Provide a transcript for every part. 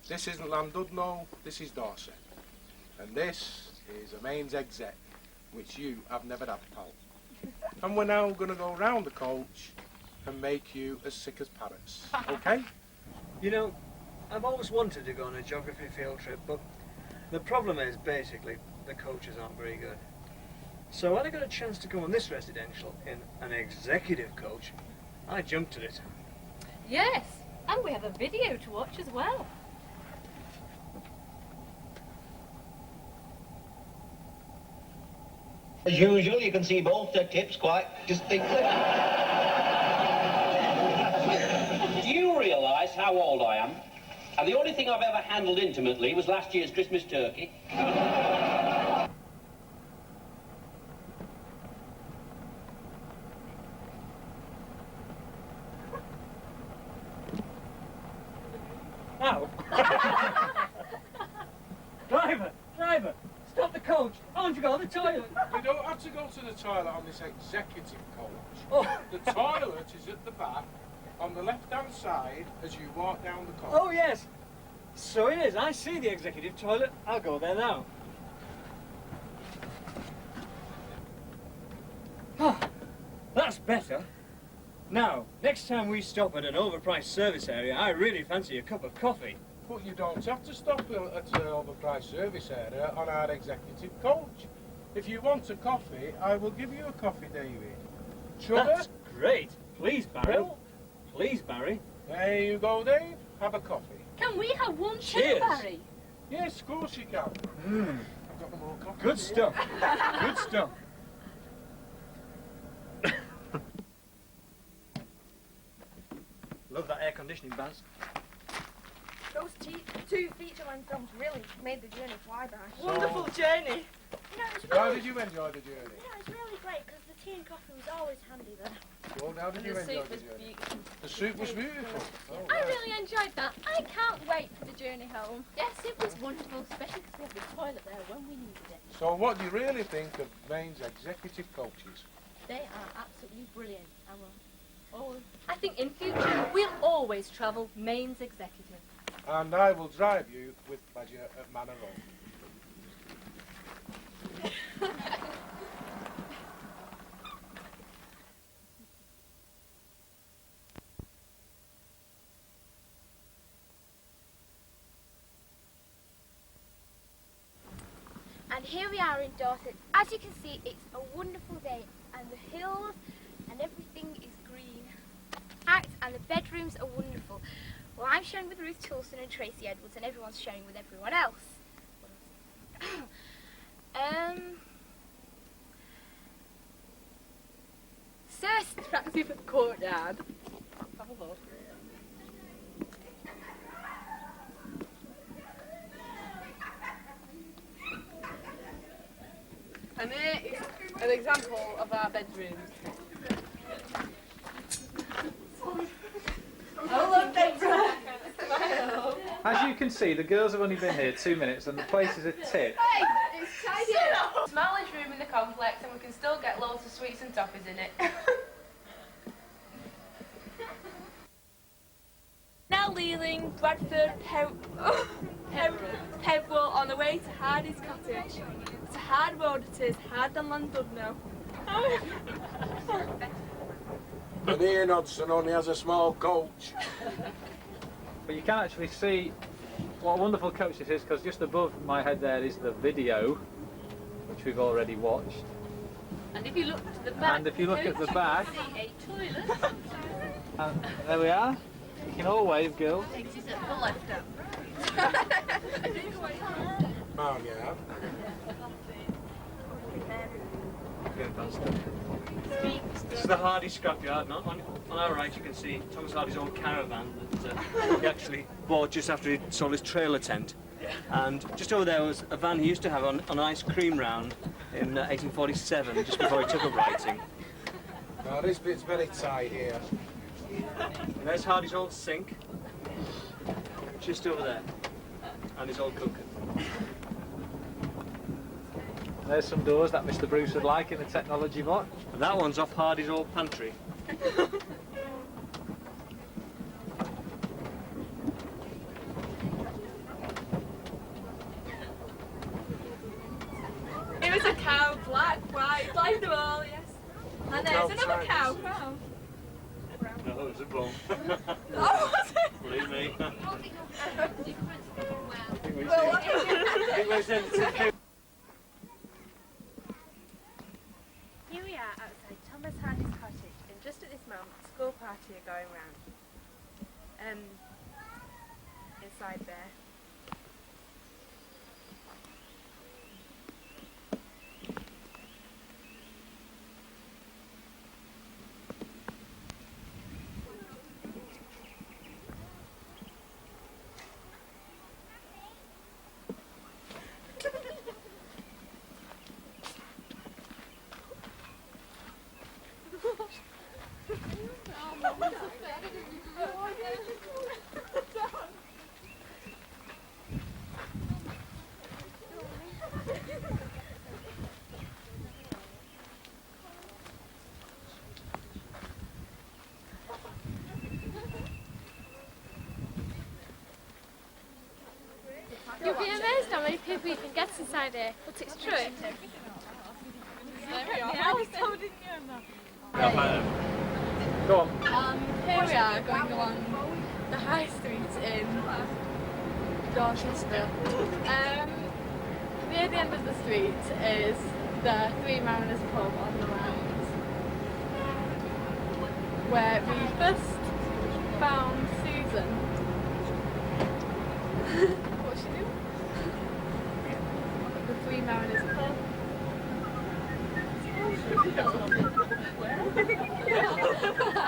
This isn't Llandudno, this is Dorset. And this is a mains exec, which you have never had, pal. And we're now going to go round the coach and make you as sick as parrots, okay? You know, I've always wanted to go on a geography field trip, but the problem is, basically, the coaches aren't very good. So when I got a chance to go on this residential in an executive coach, I jumped at it. Yes, and we have a video to watch as well. As usual, you can see both their tips quite distinctly. Do you realise how old I am? And the only thing I've ever handled intimately was last year's Christmas turkey. Ow! Driver! Stop the coach! I want to go to the toilet! You don't have to go to the toilet on this executive coach. Oh. The toilet is at the back, on the left-hand side, as you walk down the coach. Oh, yes! So it is. I see the executive toilet. I'll go there now. Oh, that's better. Now, next time we stop at an overpriced service area, I really fancy a cup of coffee. But you don't have to stop at an overpriced service area on our executive coach. If you want a coffee, I will give you a coffee, David. Sugar? That's great. Please, Barry. Milk? Please, Barry. There you go, Dave. Have a coffee. Can we have one too, Cheers. Barry? Yes, of course you can. I've got more coffee. Good here. stuff. Good stuff. Love that air conditioning, Baz. Those two feature-length films really made the journey fly by. So- Wonderful journey. You know, it's How really, did you enjoy the journey? yeah, it's really great because the tea and coffee was always handy there. Well, how did you enjoy the journey? The soup was beautiful. Oh, I right. really enjoyed that. I can't wait for the journey home. Yes, it was wonderful, especially because we had the toilet there when we needed it. So what do you really think of Maine's executive coaches? They are absolutely brilliant. I think in future we'll always travel Maine's executive. And I will drive you with pleasure at Manor Road. And here we are in Dorset. As you can see, it's a wonderful day, and the hills and everything is green. And the bedrooms are wonderful. Well, I'm sharing with Ruth Toulson and Tracy Edwards, and everyone's sharing with everyone else. Sir, Taxi for the courtyard. Have a look. And here is an example of our bedrooms. Hello, Petra. As you can see, the girls have only been here 2 minutes and the place is a tip. Hey, it's tidy. Smallest room in the complex, and we can still get loads of sweets and toffees in it. Now leaving Bradford Pebble on the way to Hardy's cottage. It's a hard road it is, hard than Llandudno. And Ian Hodgson only has a small coach. But you can actually see what a wonderful coach this is, because just above my head there is the video, which we've already watched. And if you look to the back, And if you look at the back, see a toilet. and there we are. You can all wave, girls. Exit at the left up. Oh, yeah. This is the Hardy scrapyard, and on our right you can see Thomas Hardy's old caravan that he actually bought just after he sold his trailer tent. And just over there was a van he used to have on an ice cream round in 1847, just before he took up writing. Now this bit's very tight here. And there's Hardy's old sink, just over there, and his old cooker. There's some doors that Mr. Bruce would like in the technology box. And that one's off Hardy's old pantry. Like them all, yes. And there's another cow. Wow. No, it was a bull. Oh, was it? Believe me. Here we are outside Thomas Hardy's cottage, and just at this moment, a school party are going round. Inside there. You'll be amazed how many people you can get inside here, but it's true. I was told in Go on. Here we are going along the high street in Dorset. Near the end of the street is the Three Mariners pub on the right, where we first found Susan. What's she doing? The Three Mariners pub.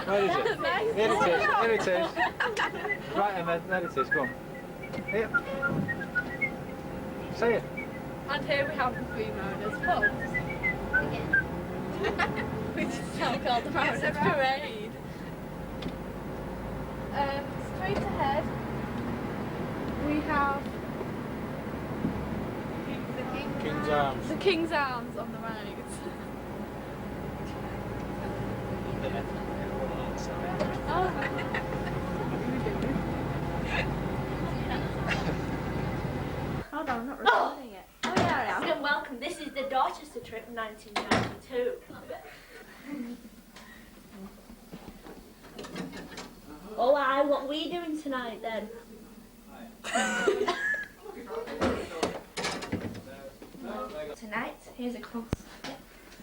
Where is it? Here it is. Here it is. Right, Emma. There it is. Go on. Here. Say it. And here we have the Three Mariners pub. Which is now called the Mariners Parade. Straight ahead we have King's Arms. the King's Arms on the right. Oh. Hold on, I'm not recording it. Oh yeah, I am. And welcome. This is the Dorchester trip 1992. Oh, what are we doing tonight then? Tonight, here's a close.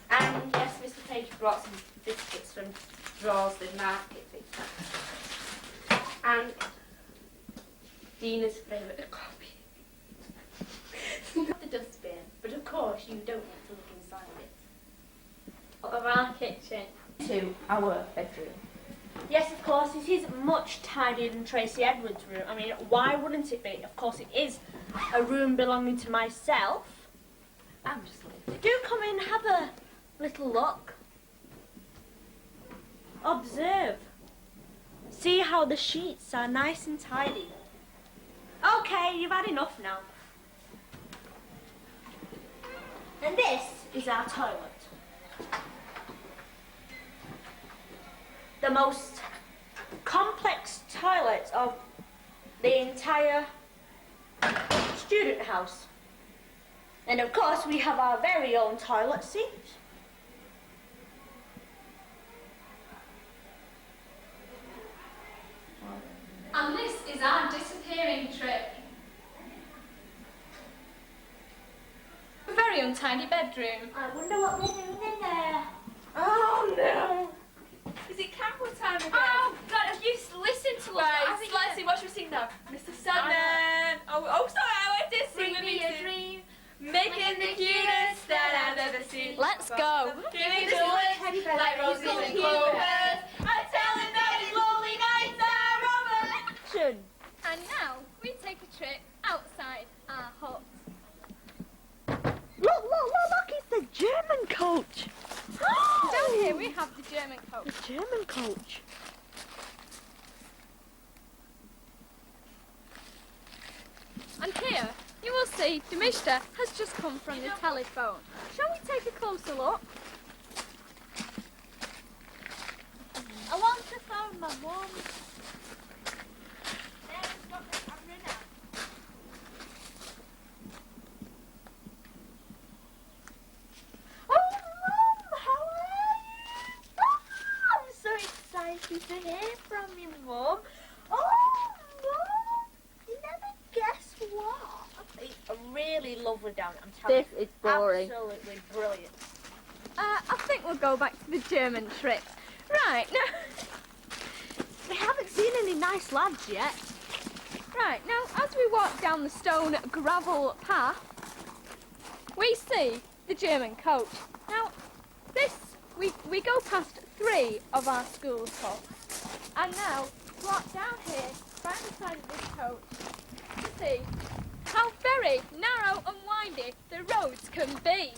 And yes, Mr. Page brought some biscuits from Droylsden Market. And Dina's favourite copy. Not the dustbin, but of course you don't want to look inside it. Of our kitchen to our bedroom. Yes, of course, it is much tidier than Tracy Edwards' room. I mean, why wouldn't it be? Of course, it is a room belonging to myself. I'm just leaving. Do come in, have a little look. Observe. See how the sheets are nice and tidy. Okay, you've had enough now. And this is our toilet. The most complex toilet of the entire student house. And of course we have our very own toilet seat. And this is our disappearing trip. A very untidy bedroom. I wonder what they're doing in there. Oh no! Is it camera time again? Oh God, have you listened to us? Right, let's see what should we sing now. Mr. Sandman. Oh, sorry, I like this. Bring me a dream. Making the cutest that I've ever seen. Let's go. Give me the woods like roses and clovers. I'm telling that his lonely nights are over. And now we take a trip outside our hut. Look, it's the German coach. Down here we have the German coach. The German coach. And here you will see the Mishta has just come from the telephone. Shall we take a closer look? I want to phone my mum. Oh, Mum! lovely down it, I'm telling This is boring. Absolutely brilliant. I think we'll go back to the German trip. Right, now... We haven't seen any nice lads yet. Right, now, as we walk down the stone gravel path, we see the German coach. Now, we go past 3 of our school's pubs. And now, walk down here, by the side of this coach, to see how very narrow and windy the roads can be.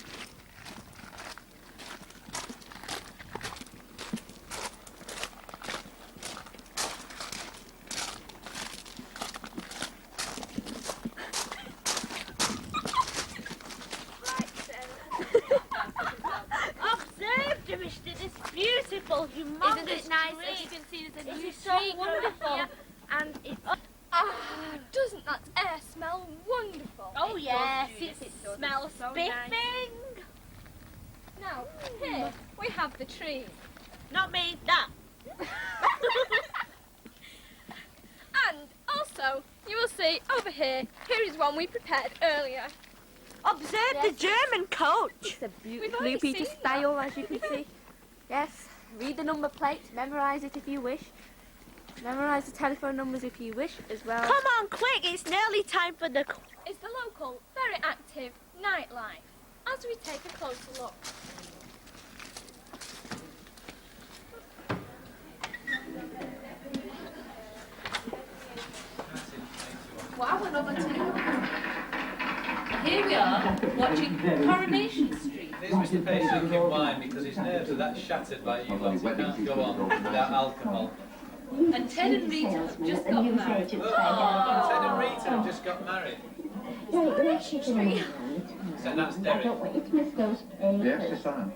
It's beautiful, humongous. Isn't it nice? tree. As you can see, there's a It new is so tree growing wonderful. here, and it's... doesn't that air smell wonderful? Oh yes, does, it does. smells So spiffing. nice. Now, here we have the trees. Not me, that. And also, you will see over here is one we prepared earlier. Observe the German coach. It's a We've Blue already Peter seen style, as you can see. Yes, read the number plates, memorise it if you wish. Memorise the telephone numbers if you wish as well. Come on, quick, it's nearly time for the... It's the local, very active nightlife. As we take a closer look. Wow, another two. Here we are, watching Coronation Street. Here's Mr. Page drinking wine because his nerves are that shattered by you lot. He can't go on without alcohol. And Ted and Rita have just got married. Oh, Ted and Rita have just got married. So that's Derek. Yes, yes, I am.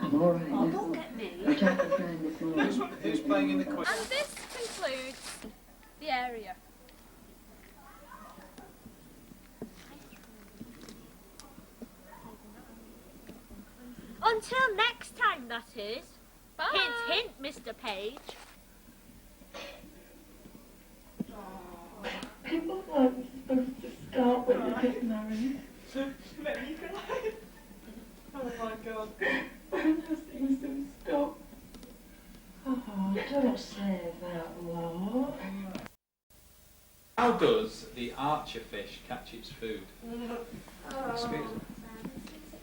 I'm all right. Oh, don't get me. Who's playing in the quiz? And this concludes the area. Until next time, that is. Bye. Hint, hint, Mr. Page. People aren't supposed to start when you get married. Oh my God. Nothing to stop. Oh, don't say that, love. How does the archer fish catch its food? Spears it.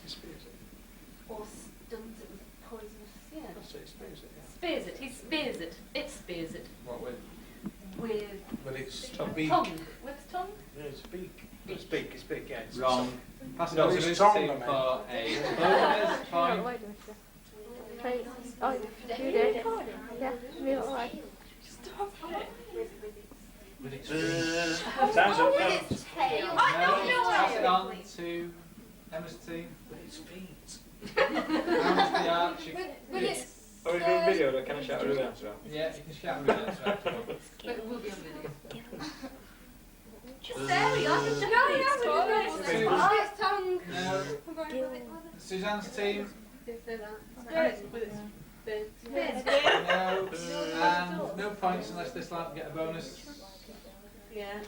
Spears it. Or stuns it with poisonous, yeah. That's it, spears it, yeah. Spears it, he spears it. It spears it. What with? With But it's tongue. beak. With its tongue? Yeah, it's beak. It's big, yeah. It's Wrong. Pass it No, on to it's Mr. tongue, Team I meant. for a bonus point. Oh, you did. Yeah, real alright. With its Sounds Oh, okay. with its tail. No, pass it on to Emma's team. With its feet. How's the archer? With its... Are we doing video or can I shout a real answer out? Yeah, you can shout me out. But it will be on video. Just there, you have to with its tongue. No. Suzanne's team. With its beard. No. And no points unless this lot get a bonus. Yeah.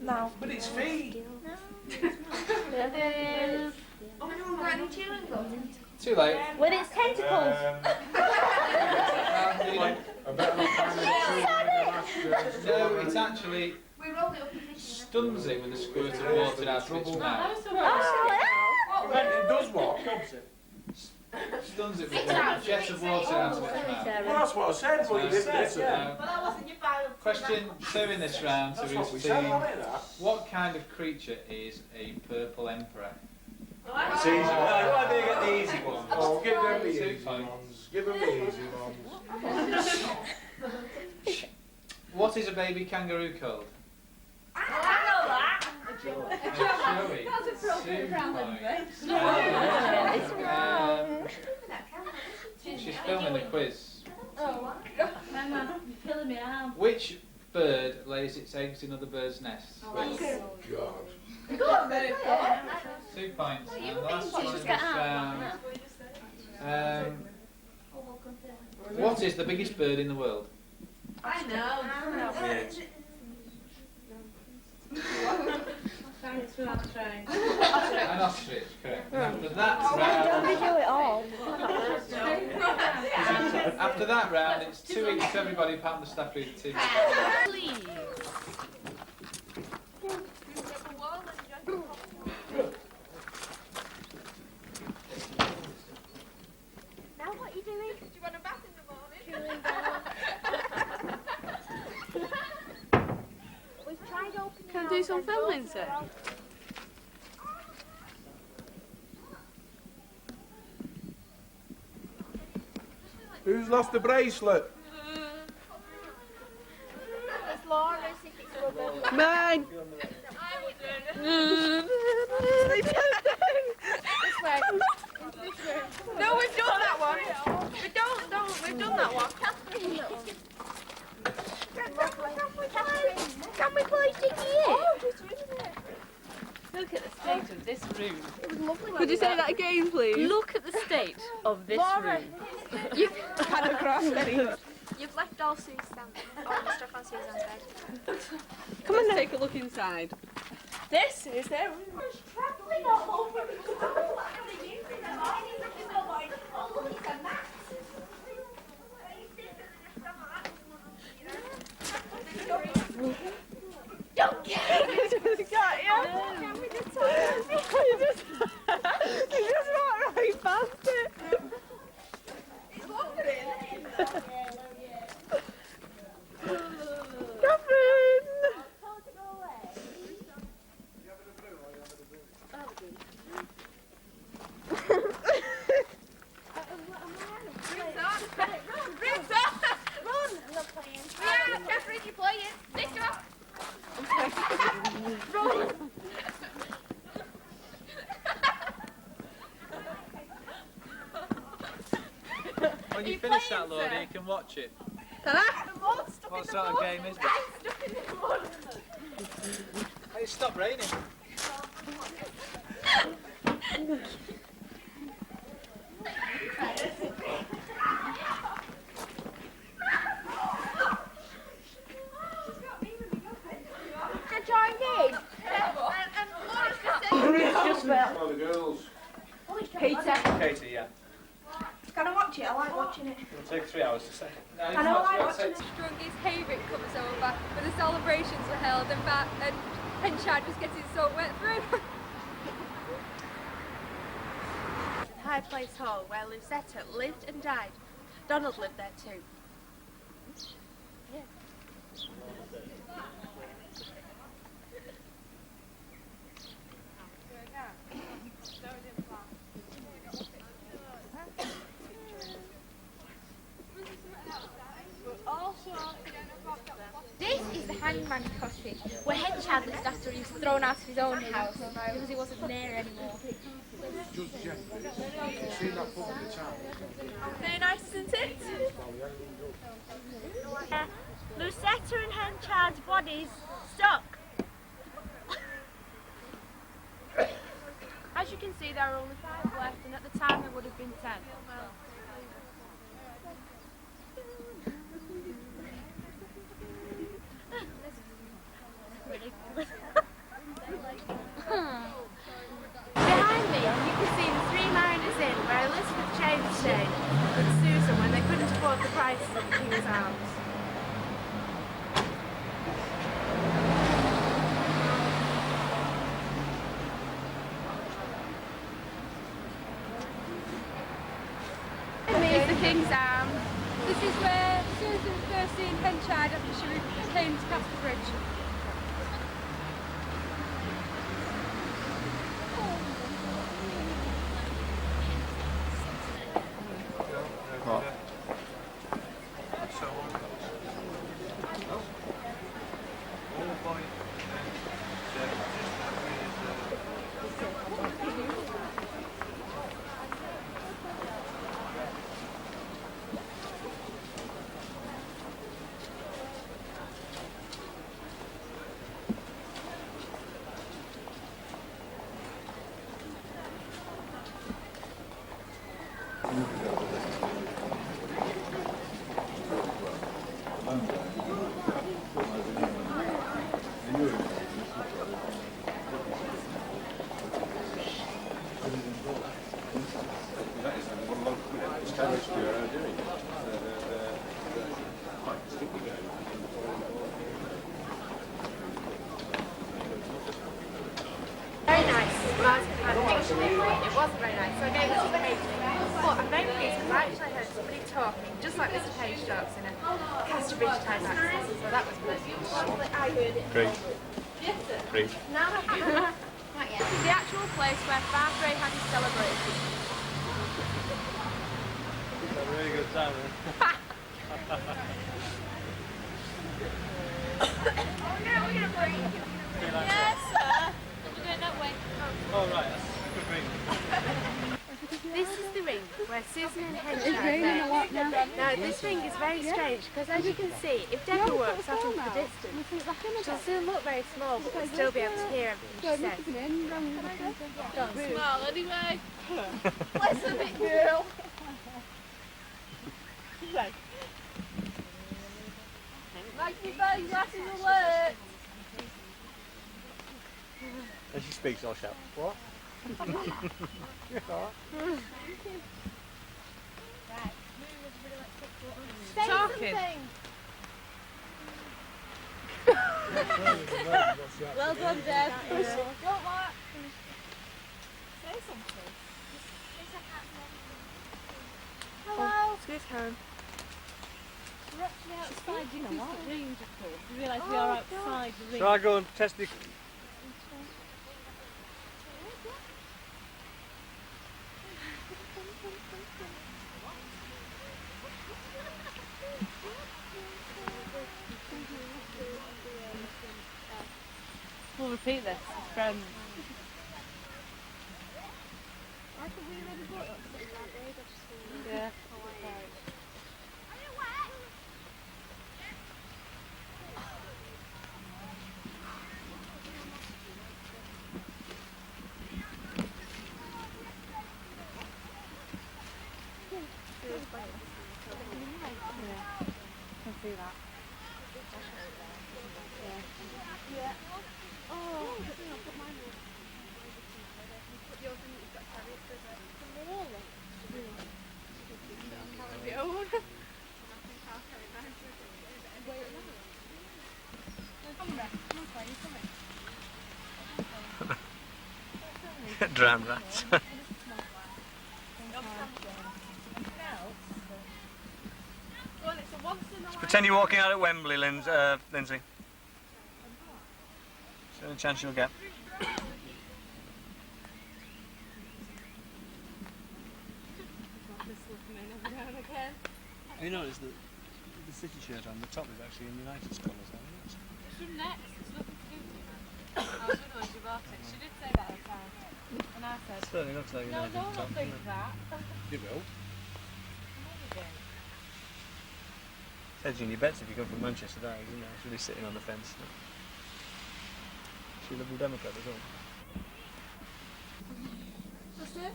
No. But it's feet. Too late. With its tentacles. I better not find any No, it's actually We rolled it up and stuns it with a squirt of water out of its mouth. It does what? Stuns it with a jet of water out of its mouth. Well, that's what I said. What you did there. Now, question 2 in this round to That's what we Ruth's said, team. wasn't it, that? What kind of creature is a purple emperor? It's easy. Why do you get the easy ones? Oh, give them the 2 easy points. ones. Give them the easy ones. What is a baby kangaroo called? I know that. Joey. That's appropriate round anyway. It's wrong. She's filming the quiz. Oh, You're killing me arm. Which bird lays its eggs in other birds' nests? God. Go on, babe. 2 points. And the think last you one in should this get out. round. What is the biggest bird in the world? I know. Thanks for that try. And ostrich, correct. And after that Don't round, we do it all? after that round, it's 2 each to everybody apart from the staff leader team. Please. Now what are you doing? Do you want a bath in the morning? Cooling down. We've tried opening Can I all do some them filming, doors sir? around. Who's lost a bracelet? It's Laura's if it's rubber. Mine. This way. No, we've done that one. We've done that one. Can we play Sticky It? Look at the state of this room. It was lovely. Could you say that again, please? Look at the state of this Laura, room. you've Left all Sue's all the stuff on Sue's bed. Come on, take a look inside. This is their room. travelling all over the world. Oh, look, it's a map. Don't get it. Got you. You just walked right past it. Catherine! Yeah, Catherine, you playing? Nick up. When you finish that, Lord, you can watch it. What sort of game is it? Hey, stop raining. Oh, the girls. Peter. Katie, yeah. Can I watch it? I like watching it. It'll take 3 hours to say. I know I like watching it. Strongest hayrick comes over, but the celebrations were held and Henchard was getting so wet through. High Place Hall, where Lucetta lived and died. Donald lived there too. This is the hangman cottage, where Henchard lived after he was thrown out of his own house because he wasn't there anymore. Judge Jeffrey. You seen that pub in the town? Very nice, isn't it? Lucetta and Henchard's bodies stuck. As you can see, there are only 5 left, and at the time there would have been 10. Behind me, you can see the 3 Mariners Inn, where Elizabeth James stayed with Susan when they couldn't afford the prices of the King's Arms. Behind me is the King's Arms. This is where Susan first seen Henchard after she came to Casterbridge. Very nice. It wasn't very nice, so I gave it to Paige. But I'm very pleased because I actually heard somebody talking, just like Mr. Page talks, in a Casterbridge type accent, so that was good. I heard it. Great. Great. This is the actual place where Farm Gray had his celebration. Had a really good time then. Yes, sir. We're going that way. Oh right, that's a good ring. This is the ring where Susan and Henry are. Now this ring is very strange because as you can see, if Deborah works out into the distance, she'll soon look very small but will still be able to hear everything she says. Smile anyway. Bless the big girl. Like your phone glasses alert. As she speaks, I'll shout. What? Talking. Well done, Deb. Don't work. Say something. Hello. Excuse Karen. We're actually outside. You know what? Dreams, of course. We realise we are outside the ring. Shall I go and test the... We'll repeat this. It's friends. Yeah. Can see that. Yeah. Oh. Drowned rats. Pretend you're walking out at Wembley, Lindsay. Is there any chance you'll get? You notice that the city shirt on the top is actually in United's colours, haven't you? It's from next. It's nothing to do with you. I was wondering when she bought it. She did say that at the time. And I said, It certainly looks like no, United's don't top, think doesn't it? that. You will. Hedging your bets if you come from Manchester, that is, isn't it? It's really sitting on the fence. She's a Liberal Democrat as well. What's this?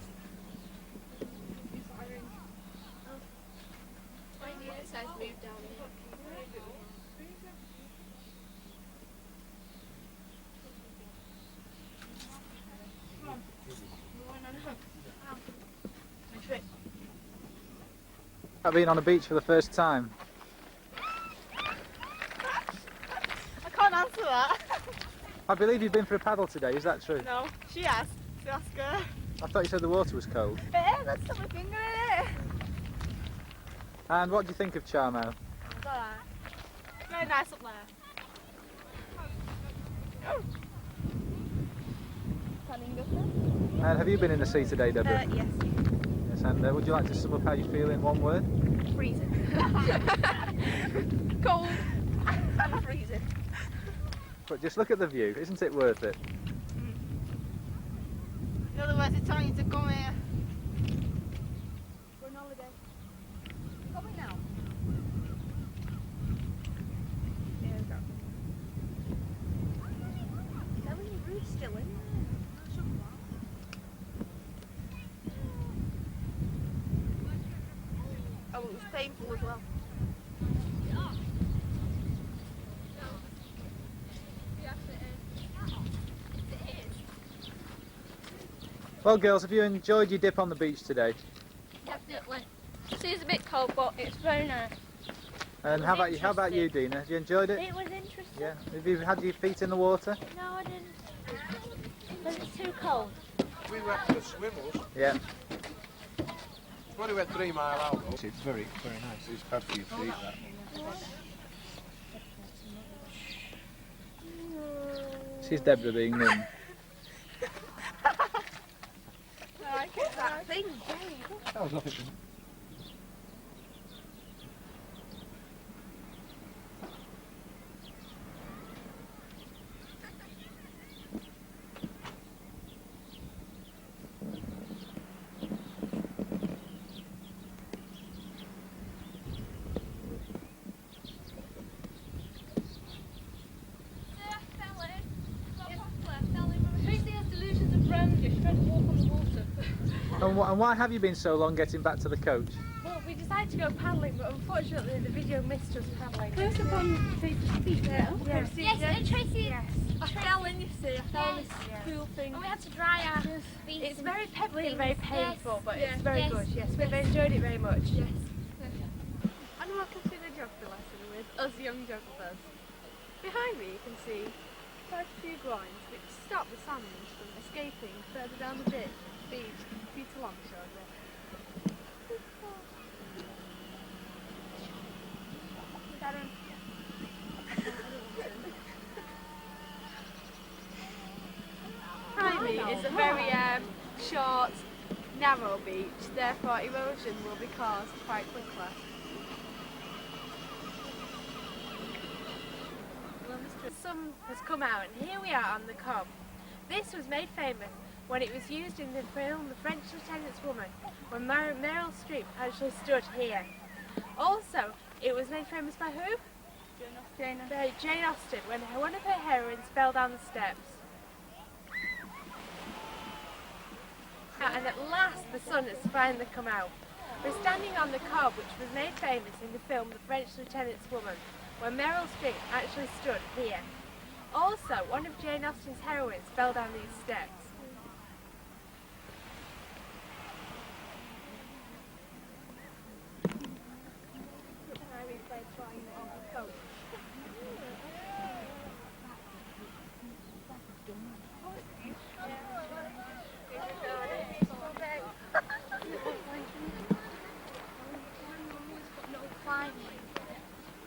I've been on a beach for the first time. I can't answer that. I believe you've been for a paddle today, is that true? No, she has. So ask her. I thought you said the water was cold. Let's put my finger in it. And what do you think of Charmo? It's alright. Very nice up there. And have you been in the sea today, Deborah? Yes. Yes, and would you like to sum up how you feel in one word? Freezing. Cold. And freezing. But just look at the view, isn't it worth it? In other words, it's telling you to come here. For an holiday. Coming now. There we go. Is that when your roof's still in? Oh, it was painful as well. Well, girls, have you enjoyed your dip on the beach today? Definitely. The sea's a bit cold, but it's very nice. And how about you? How about you, Dina? Have you enjoyed it? It was interesting. Yeah. Have you had your feet in the water? No, I didn't. Because it's too cold. We went to the swimmers. Yeah. We only went 3 mile out though. It's very, very nice. It's bad for your feet, that. This is Deborah being mum. I get that thing. That was nothing. And why have you been so long getting back to the coach? Well, we decided to go paddling, but unfortunately the video missed us paddling. Close up on Tracy's feet now. Yes, Yes, and Tracy, I fell in, you see. I fell in this pool thing. and we had to dry our feet. It's and very pebbly and very painful, yes, but it's very yes, good. Yes, we've enjoyed it very much. Yes. And welcome to the geography lesson with us young geographers. Behind me you can see quite a few groins which stop the salmon from escaping further down the beach a feet along shore there. Behind me is a very short, narrow beach, therefore erosion will be caused quite quickly. The sun has come out and here we are on the Cobb. This was made famous when it was used in the film The French Lieutenant's Woman, when Meryl Streep actually stood here. Also, it was made famous by who? Jane Austen, when one of her heroines fell down the steps. And at last the sun has finally come out. We're standing on the Cobb, which was made famous in the film The French Lieutenant's Woman, when Meryl Streep actually stood here. Also, one of Jane Austen's heroines fell down these steps.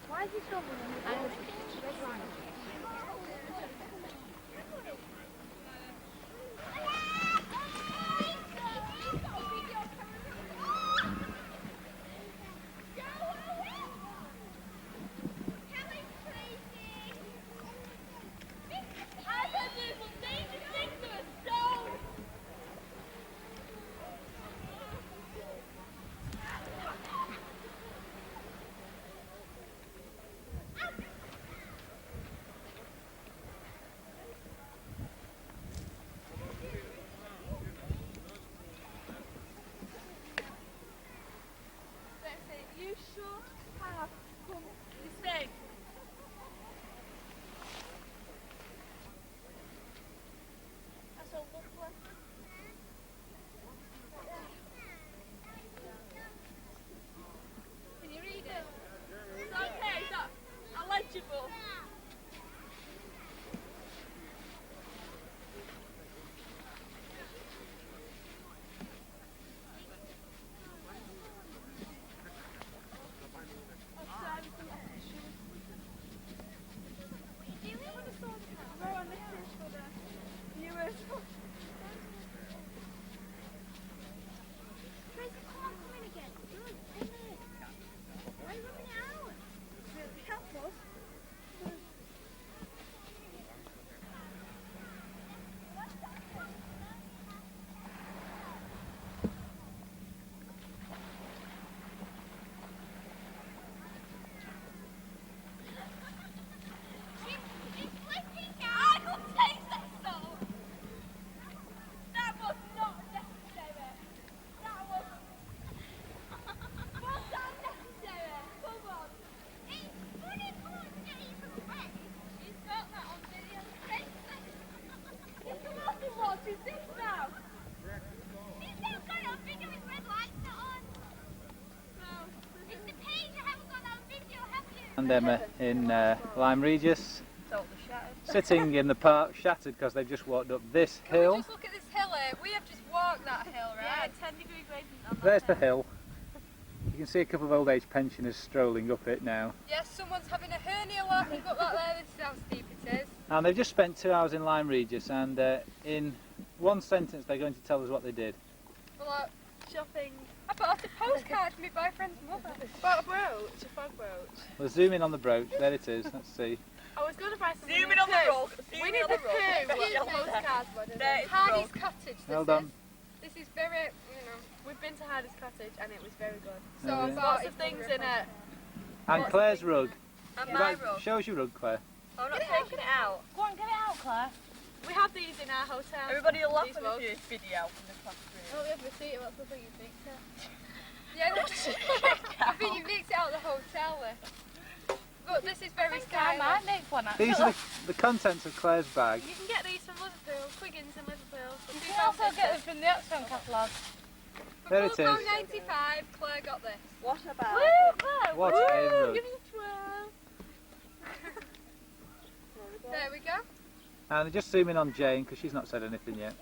Why is he struggling? And Emma in Lyme Regis, Totally shattered. sitting in the park, shattered because they've just walked up this hill. Just look at this hill here. We have just walked that hill, right? Yeah, 10-degree gradient on that There's the hill. hill. You can see a couple of old age pensioners strolling up it now. Yes, someone's having a hernia walking up that there. This is how steep it is. And they've just spent 2 hours in Lyme Regis, and in one sentence they're going to tell us what they did. Well, shopping. I bought a postcard for my boyfriend's mother. Bought a brooch, a fog brooch. We'll zoom in on the brooch. There it is. Let's see. I was going to buy some. Zoom in on the rug. We need the poo. Postcards, what is it? Hardy's Cottage. Well done. This is very, we've been to Hardy's Cottage and it was very good. So Oh, I've yeah. got lots of things in it. And Claire's rug. And my rug. Show us your rug, Claire. I'm not taking it out. Go on, get it out, Claire. We have these in our hotel. Everybody will laugh These at mugs. this video from the classroom. Oh, we have a receipt. What's the thing you think? Yeah, I think you nicked it out of the hotel there. But this is very stylish. I might make one actually. These are the contents of Claire's bag. You can get these from Liverpool, Quiggins in Liverpool. You can also get them from the Oxfam catalogue. There it is. £4.95, Claire got this. What about? Woo, Claire! What woo, a rug. give me a twirl. There we go. And just zoom in on Jane because she's not said anything yet.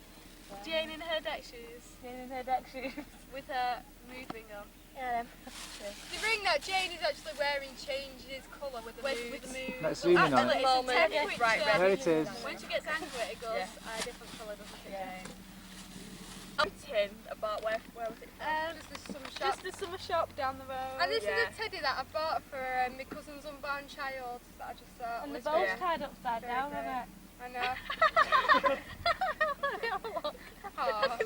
Jane in her deck shoes. Jane in her deck shoes. With her mood ring on. Yeah. The ring that Jane is actually wearing changes colour with the mood. Let's zoom in on Actually, it. it's a temperature. Right, There it is. When she gets angry, it goes a different colour, doesn't it, Jane? Tin about where was it? Just the summer shop down the road. And this is a teddy that I bought for my cousin's unborn child that I just thought And the was bowl's very- tied upside very down, great. isn't it? I know. Aw.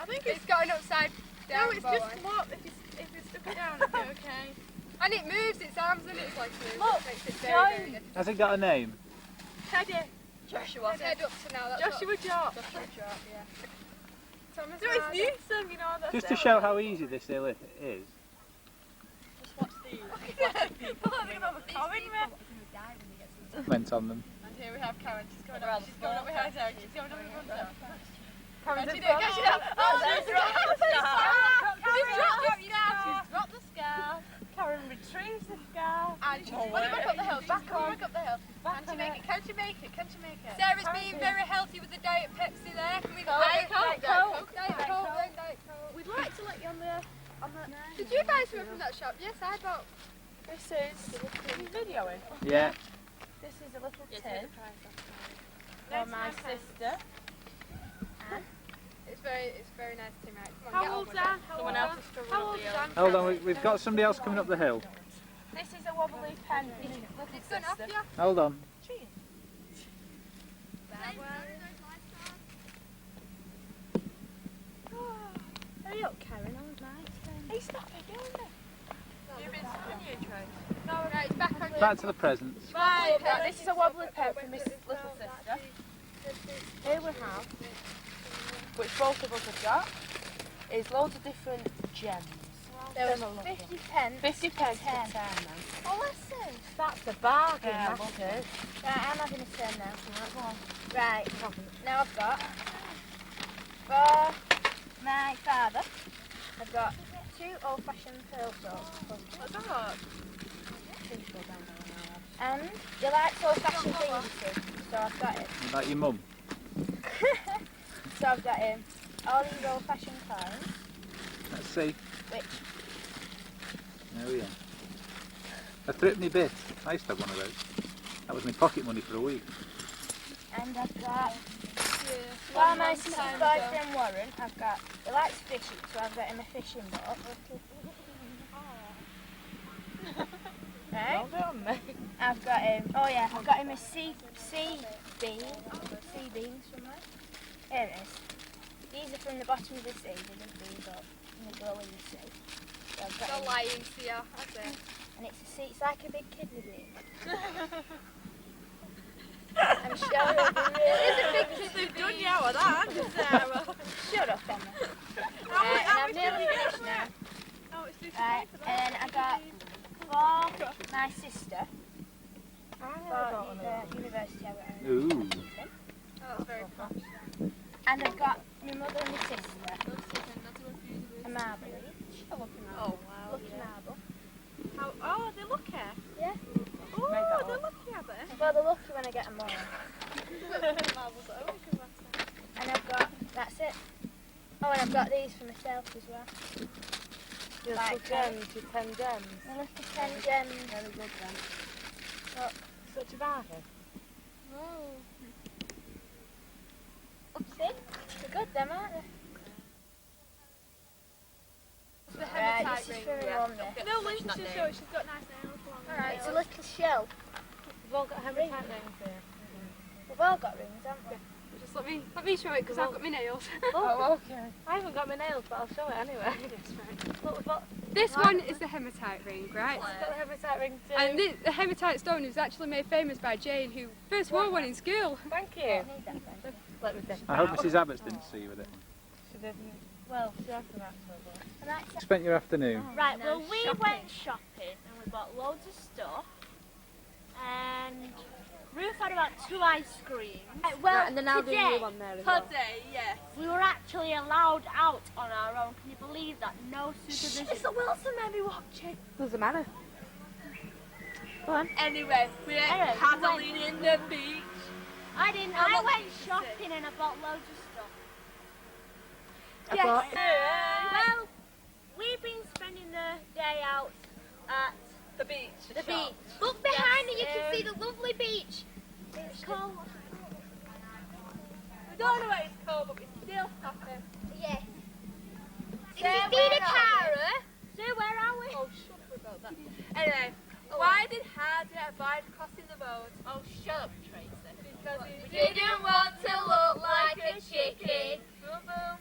I think it's got an upside down. No, it's just flop. If you stuck it down, it'd be okay. And it moves its arms and its legs move. Look, It makes it very, very good. Has it got a name? Teddy. Joshua. Head up to now. That's Joshua Jock. Joshua Jock, yeah. Thomas No, it's Hardy. new song, you know. That's Just to show how easy this hill is. Just watch these. Went on them. And here we have Karen. She's going up behind her. She's going up in front of her. Karen's Catch it up, catch it up. Oh, she's dropped the scarf. She's dropped the scarf. Karen retrieves the scarf. And she's running back up the hill. She's coming back up the hill. Can she make it? Can she make it? Can she make it? Sarah's being very healthy with the Diet Pepsi there. Can we go? Diet Coke. Diet Coke. We'd like to let you on the. Did you guys come from that shop? Yes, I bought. This is videoing. Yeah. This is a little tin for my sister. It's very nice to right. Come on, How old's Dan? Someone else is struggling. How old's Dan? Hold on, we've got somebody else coming up the hill. This is a wobbly pen for little It's gone off sister. you. Hold on. Hurry up, Karen. I was nice then. Hey, stop it, doing it. You've been stuck in your trays. No, right, it's back on you. Back to the presents. Right, this is a wobbly pen for my little sister. Here we have, which both of us have got, is loads of different gems. There was 50 pence. 50 pence for 10 then. Oh, listen. That's a bargain, Yeah, that is. Right, I'm having a turn now. Right, go on. Right, now I've got, for my father, I've got 2 old-fashioned pearl swords. What's that? And you like old-fashioned things, you see, so I've got it. Like your mum. So I've got all these old-fashioned coins, Let's see. which, Oh yeah. A threepenny bit. I used to have one of those. That was my pocket money for a week. and I've got, for my sister's boyfriend Warren, I've got, he likes fishing, so I've got him a fishing boat. Right? Well done, mate. I've got him, oh yeah, I've got him a sea beans from there. Here it is. These are from the bottom of the sea, they didn't freeze up in the glowing sea. So I've got him. lying to you, that's it. And it's a sea, it's like a big kidney bean. I'm sure it'll be really It is a big kidney Done you out of that, hasn't it, Sarah? Shut up, Emma. And I've nearly finished now. Oh, it's this Right, and I got for my sister. For university I went to. Ooh. That's very posh. And I've got my mother and my sister. A marble each. Oh, wow. Lucky marble. Oh, they look at. them all. And I've got, that's it. Oh, and I've got these for myself as well. Your Like gems, your 10 gems. My little 10 gems. Very good then. Look. Such a bargain. Oh. See? They're good them, aren't they? The Right, hematite this is ring. for my mum then. No, Lynch should show it. She's got nice nails. Alright, it's a little shell. We've all got hematite rings here. We've all got rings, haven't we? Just let me show it because I've got my nails. Oh, okay. I haven't got my nails, but I'll show it anyway. Yes, right. Look, we've got This one is the hematite ring, right? We've got the hematite ring too. And the hematite stone was actually made famous by Jane, who first wore one in school. Thank you. Let me I hope Mrs. Abbott's didn't see you with it. She didn't. Well, she hasn't actually. Spent your afternoon. Right, well, we went shopping and we bought loads of stuff. And Ruth had about 2 ice creams. Well, Right, and then I'll do today, you one there as well. today, yes. We were actually allowed out on our own. Can you believe that? No supervision. Mr. Wilson may be watching. Doesn't matter. Go on. Anyway, we went paddling in the beach. I didn't. I went shopping and I bought loads of stuff. Yes. Well, we've been spending the day out at The beach. the beach. Look behind you, you can see the lovely beach. It's called. We don't know what it's called, but we still happy. Yes. This Sarah, is where Dina are Cara. Sue, where are we? Oh, shut up about that. Anyway, why did Hardy avoid crossing the road? Oh, shut up, Tracy. Because he Didn't want to look like a chicken. Boom, boom.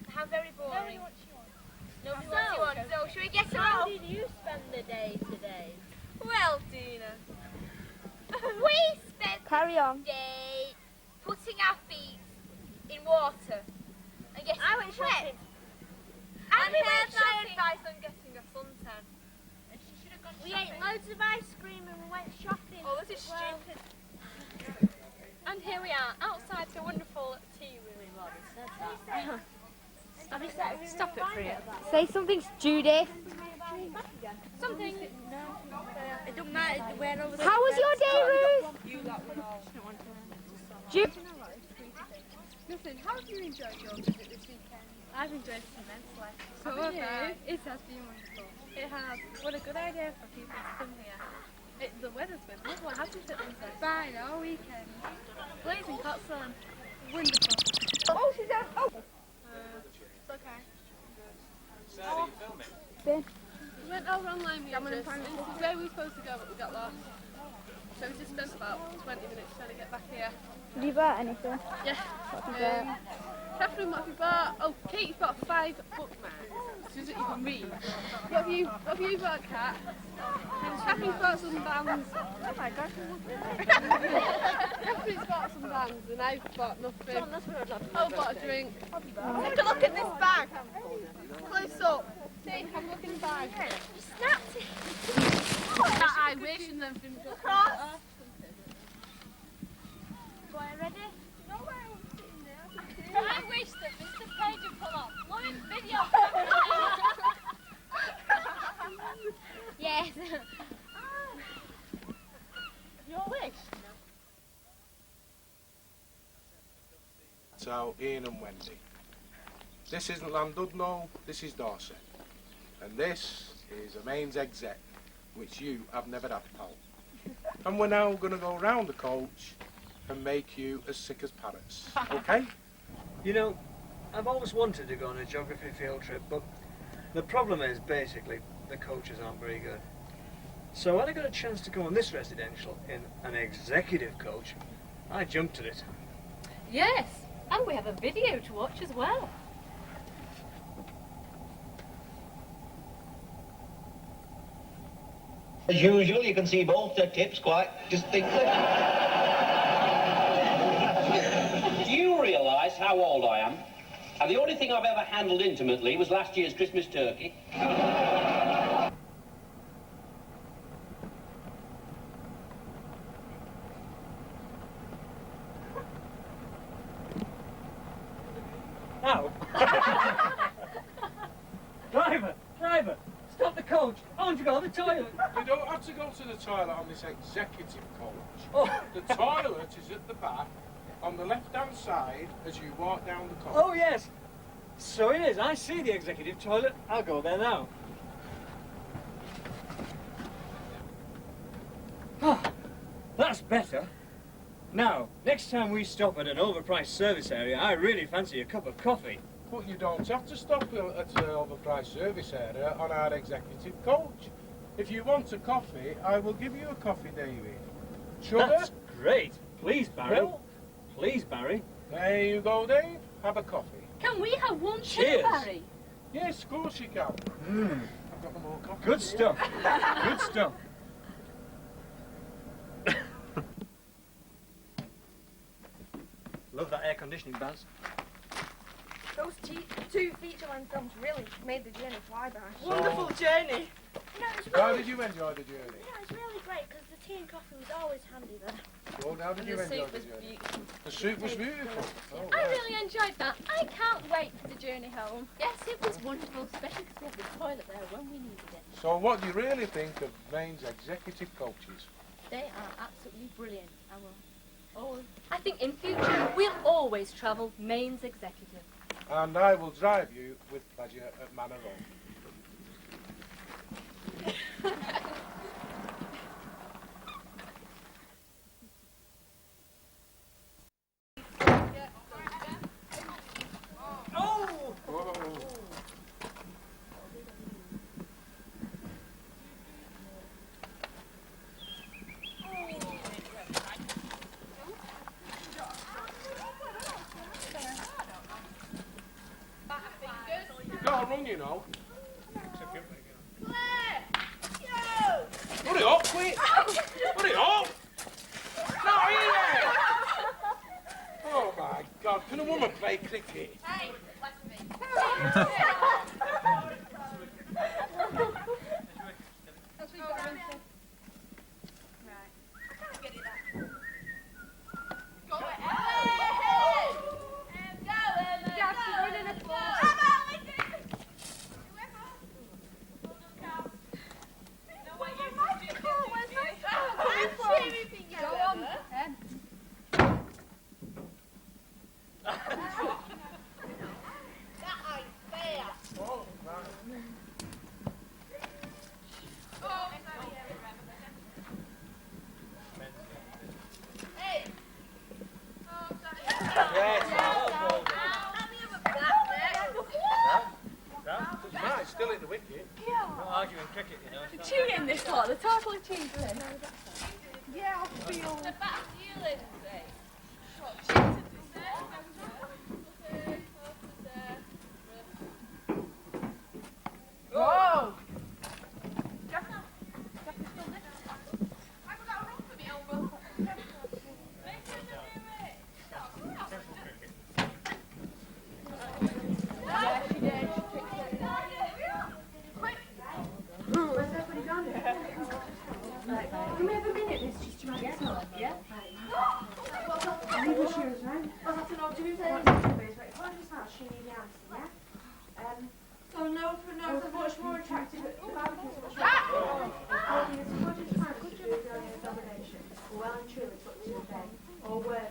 How very boring. Nobody wants you on. So, should we get her How out? did you spend the day today? Well, Dina. We spent Carry on. the day putting our feet in water and getting I went wet. shopping. And we went here's my shopping. advice on getting a suntan. We ate loads of ice cream and we went shopping. Oh, this is as well. stupid. And here we are, outside the wonderful tea room. Stop it, Priya. Say something, Judy. Something. It don't matter where I was. How was your day, Ruth? Nothing. How have you enjoyed your visit this weekend? I've enjoyed it immensely. So have you? It has been wonderful. It has. What a good idea for people to come here. The weather's been lovely, hasn't it, Lindsay? Fine, all weekend. Blazing hot sun. Wonderful. Oh, she's out. Oh! It's okay. We went over online music. This is where we were supposed to go, but we got lost. So we just spent about 20 minutes trying to get back here. Have you bought anything? Yeah. Catherine, what have you bought? Oh, Kate's bought 5 bookmarks so that you can read. What have you bought, Kat? Catherine's bought some bands. Oh my gosh. Catherine's bought some bands and I've bought nothing. I've bought a drink. Take a look at this bag. Close up. See, have a look in the bag. Snapped it. I wish and then finished up. Boy, ready? I wish that Mr. Page would pull off fluent video. Yes. Your wish. So, Ian and Wendy. This isn't Llandudno, this is Dorset. And this is a mains exec, which you have never had, pal. And we're now going to go round the coach and make you as sick as parrots, okay? You know, I've always wanted to go on a geography field trip, but the problem is, basically, the coaches aren't very good. So when I got a chance to go on this residential in an executive coach, I jumped at it. Yes, and we have a video to watch as well. As usual, you can see both the tips quite distinctly. Do you realise how old I am? And the only thing I've ever handled intimately was last year's Christmas turkey. Ow! Driver! Stop the coach! I want to go to the toilet! You don't have to go to the toilet on this executive coach. Oh. The toilet is at the back, on the left-hand side, as you walk down the coach. Oh, yes. So it is. I see the executive toilet. I'll go there now. Ah, that's better. Now, next time we stop at an overpriced service area, I really fancy a cup of coffee. But you don't have to stop at the overpriced service area on our executive coach. If you want a coffee, I will give you a coffee, David. Sugar? That's great. Please, Barry. Milk? Please, Barry. There you go, Dave. Have a coffee. Can we have one too, Cheers. Barry? Yes, of course you can. I've got more coffee. Good here. stuff. Good stuff. Love that air conditioning, Baz. Those two feature-length films really made the journey fly by. So- Wonderful journey. How did you enjoy the journey? Yeah, it was really great because the tea and coffee was always handy there. Well, how did you enjoy the journey? The soup was beautiful. Oh, I right. really enjoyed that. I can't wait for the journey home. Yes, it was wonderful, especially because we had the toilet there when we needed it. So what do you really think of Maine's executive coaches? They are absolutely brilliant. I think in future we'll always travel Maine's executive. And I will drive you with pleasure at Manor Road. Gotta run, you know. Hurry up, quick! Hurry up! Not here! Oh my God, can a woman play cricket? Hey, Still in the wicket. Not arguing cricket, you know. Cheating this lot, they're totally cheating. yeah, I feel. Whoa! Can we have a minute, Miss, just to write this up? Yeah? Leave the shoes, right? Well, that's an odd doing thing. Apologies now, she need the answer, yeah? So no, it's much more attractive at the back is much more attractive. It's much attractive to do the examination. Well and truly put to bed. Or were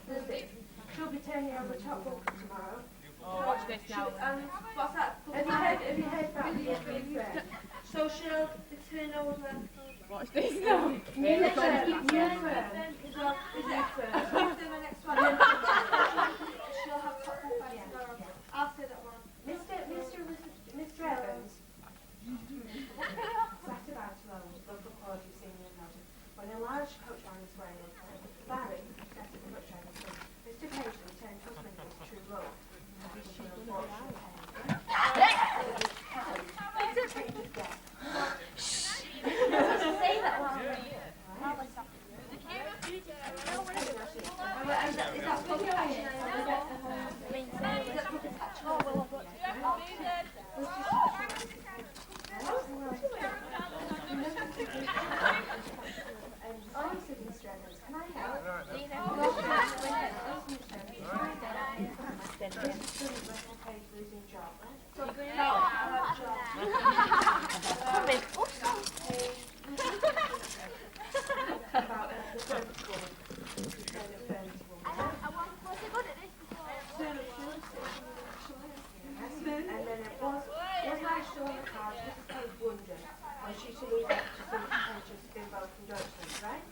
they, right? She'll be turning over top book tomorrow. Watch this now. What's that? Have you heard about the So she'll turn over. Watch this now. New firm. Is after the next one. She'll have top book by the end. I'll say that one. Mr. Evans. Sat about alone, local quality senior noted. When a large coach on his way, Barry, sat at the coach on his way. Mr. Paisley turned to his true love. Say that one. Honestly, Mr. Evans, can I help? merchants, right?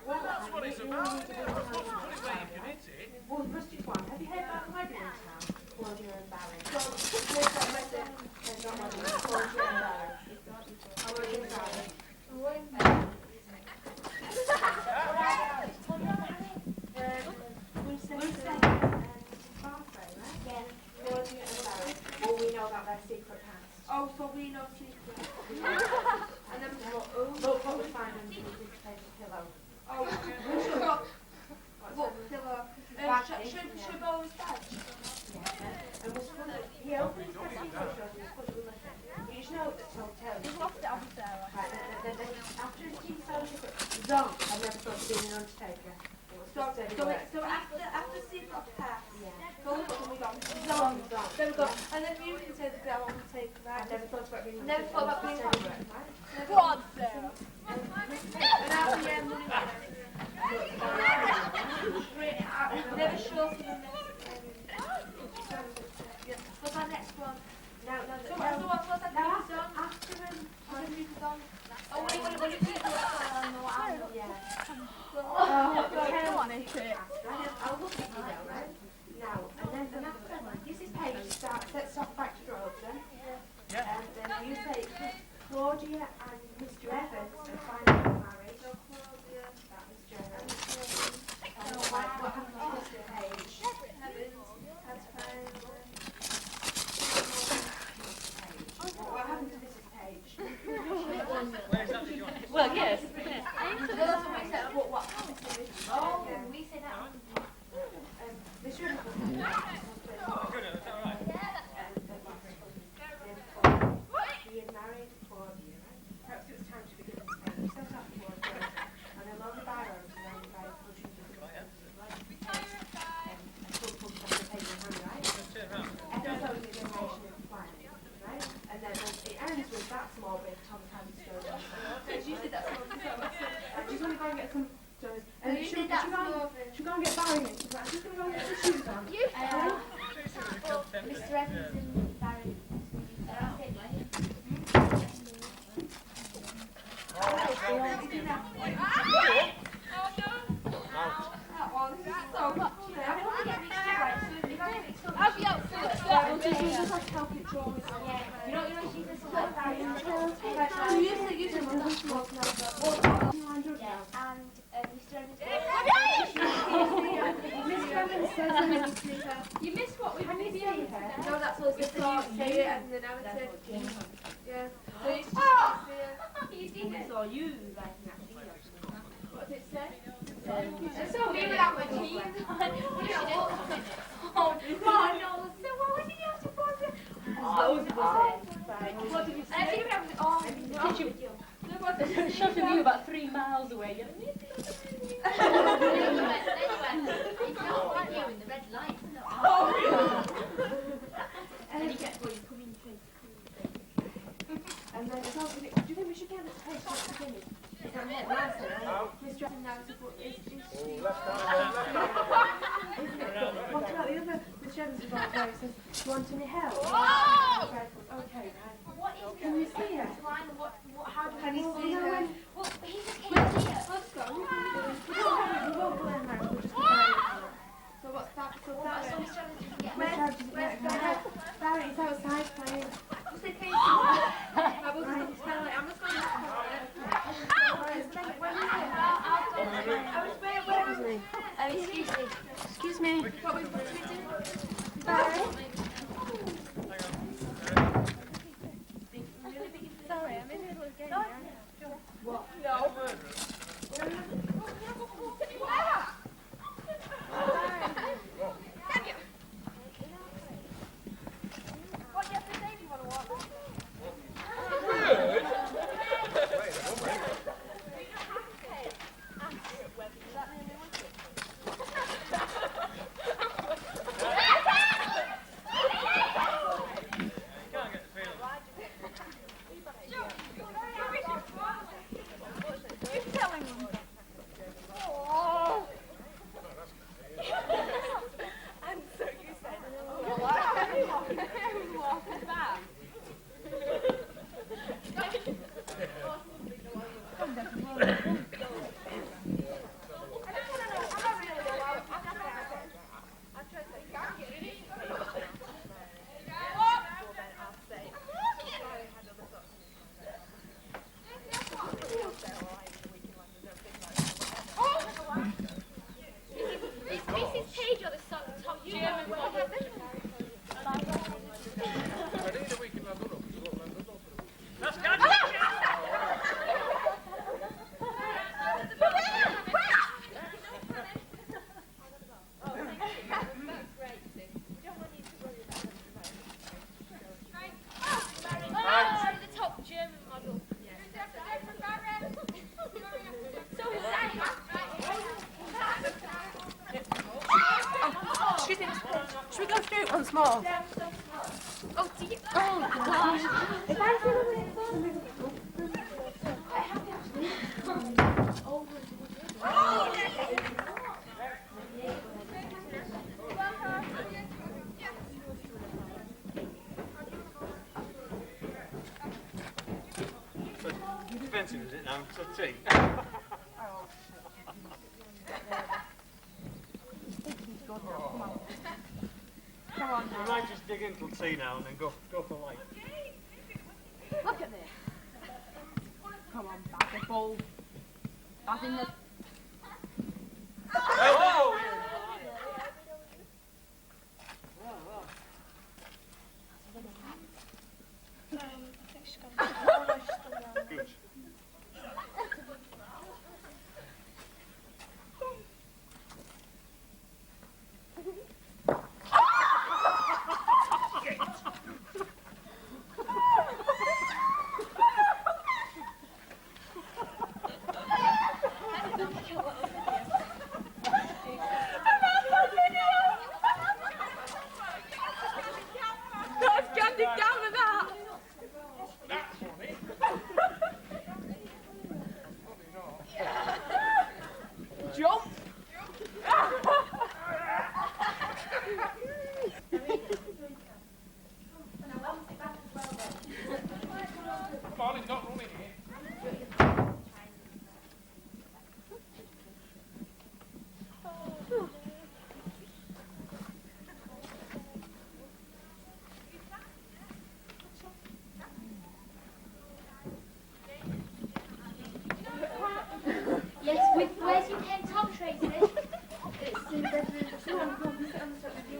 That's what it's about, isn't it? That's what's funny where you can hit it. Well, rustic one. Have you heard about the wedding in town? Claudia and Barry. So, there's that wedding. There's not wedding. Claudia and Barry. I work in Barry. Oh, we know about their secret past. Oh, so we know secret. And then look what we find underneath this pillow. Oh, what pillow? Should always badge. Yeah. And was full of, he opened his present and was full of nothing. You just know that told tales. He's lost it off Sarah. Right, then after his key fellowship at Zong, I've never thought of being an undertaker. So after secret of past, so look what we got. Zong. Then we got, and then you can say the girl on the take that. I never thought about being an undertaker. Go on, Sarah. And after the end, money back. Never sure for the next what's our next one? Now, what's that new song? After the new song. Oh, what do you think? Yeah. I'll look at you now, right? Now, and then after this is page sets off back to Droylsden. And then you say Claudia and Mr. Evans are finally married. So Claudia, that was Joe. What happened to Mr. Page? That's fine. What happened to Mrs. Page? Well, yes. What happened to Mrs. Page? Oh, we said that. Mr. Evans was being married for perhaps it was time to begin this thing. He set up for and a lot of barrows surrounded by pushing to the right? Episode of generation of flying, right? And then it ends with that small bit Thomas having stories. So you said that small bit. I just want to go and get some stories. And you said that small bit. Should we go and get Barry in? She's like, I'm just going to go and get some shoes on. Mr. Evans and Barry. You missed what we had to say. No, that's what it's the say it and the narrative. Yeah. So it's just you did it. Or you like what did it say? So we were at my team. Oh no! So what did you have to pause it? What did you say? I think it was did you? Shot of you about 3 miles away. It's not like you in the red light. And you get where you come in and then it's also, do you think we should get it to page at the beginning? Is that it? Mr. Evans now to put this. What about the other? Mr. Evans is right there. He says, do you want any help? Okay, right. Can you see her? How can you see her? Well, he's a kid here. Let's go. We won't go in there. We'll just go there. So what's that? So where's Barry? He's outside playing. Just in case. I'm just going to excuse me. What we do? Barry? Sorry, I'm in the middle of the game. What? No. What do you have to say if you want to walk? You can tell Excuse me, should we go through it once more? Oh, do you? Oh, gosh. If I feel a bit fun, Expensive, is it now? So tea. Come on We might just dig into tea now and then go for light. Look at this. Come on, back the ball. As in the... Oh! Good. Yes, with where's your pen, Tom Tracy? It's in the come on, we sit on the top of you.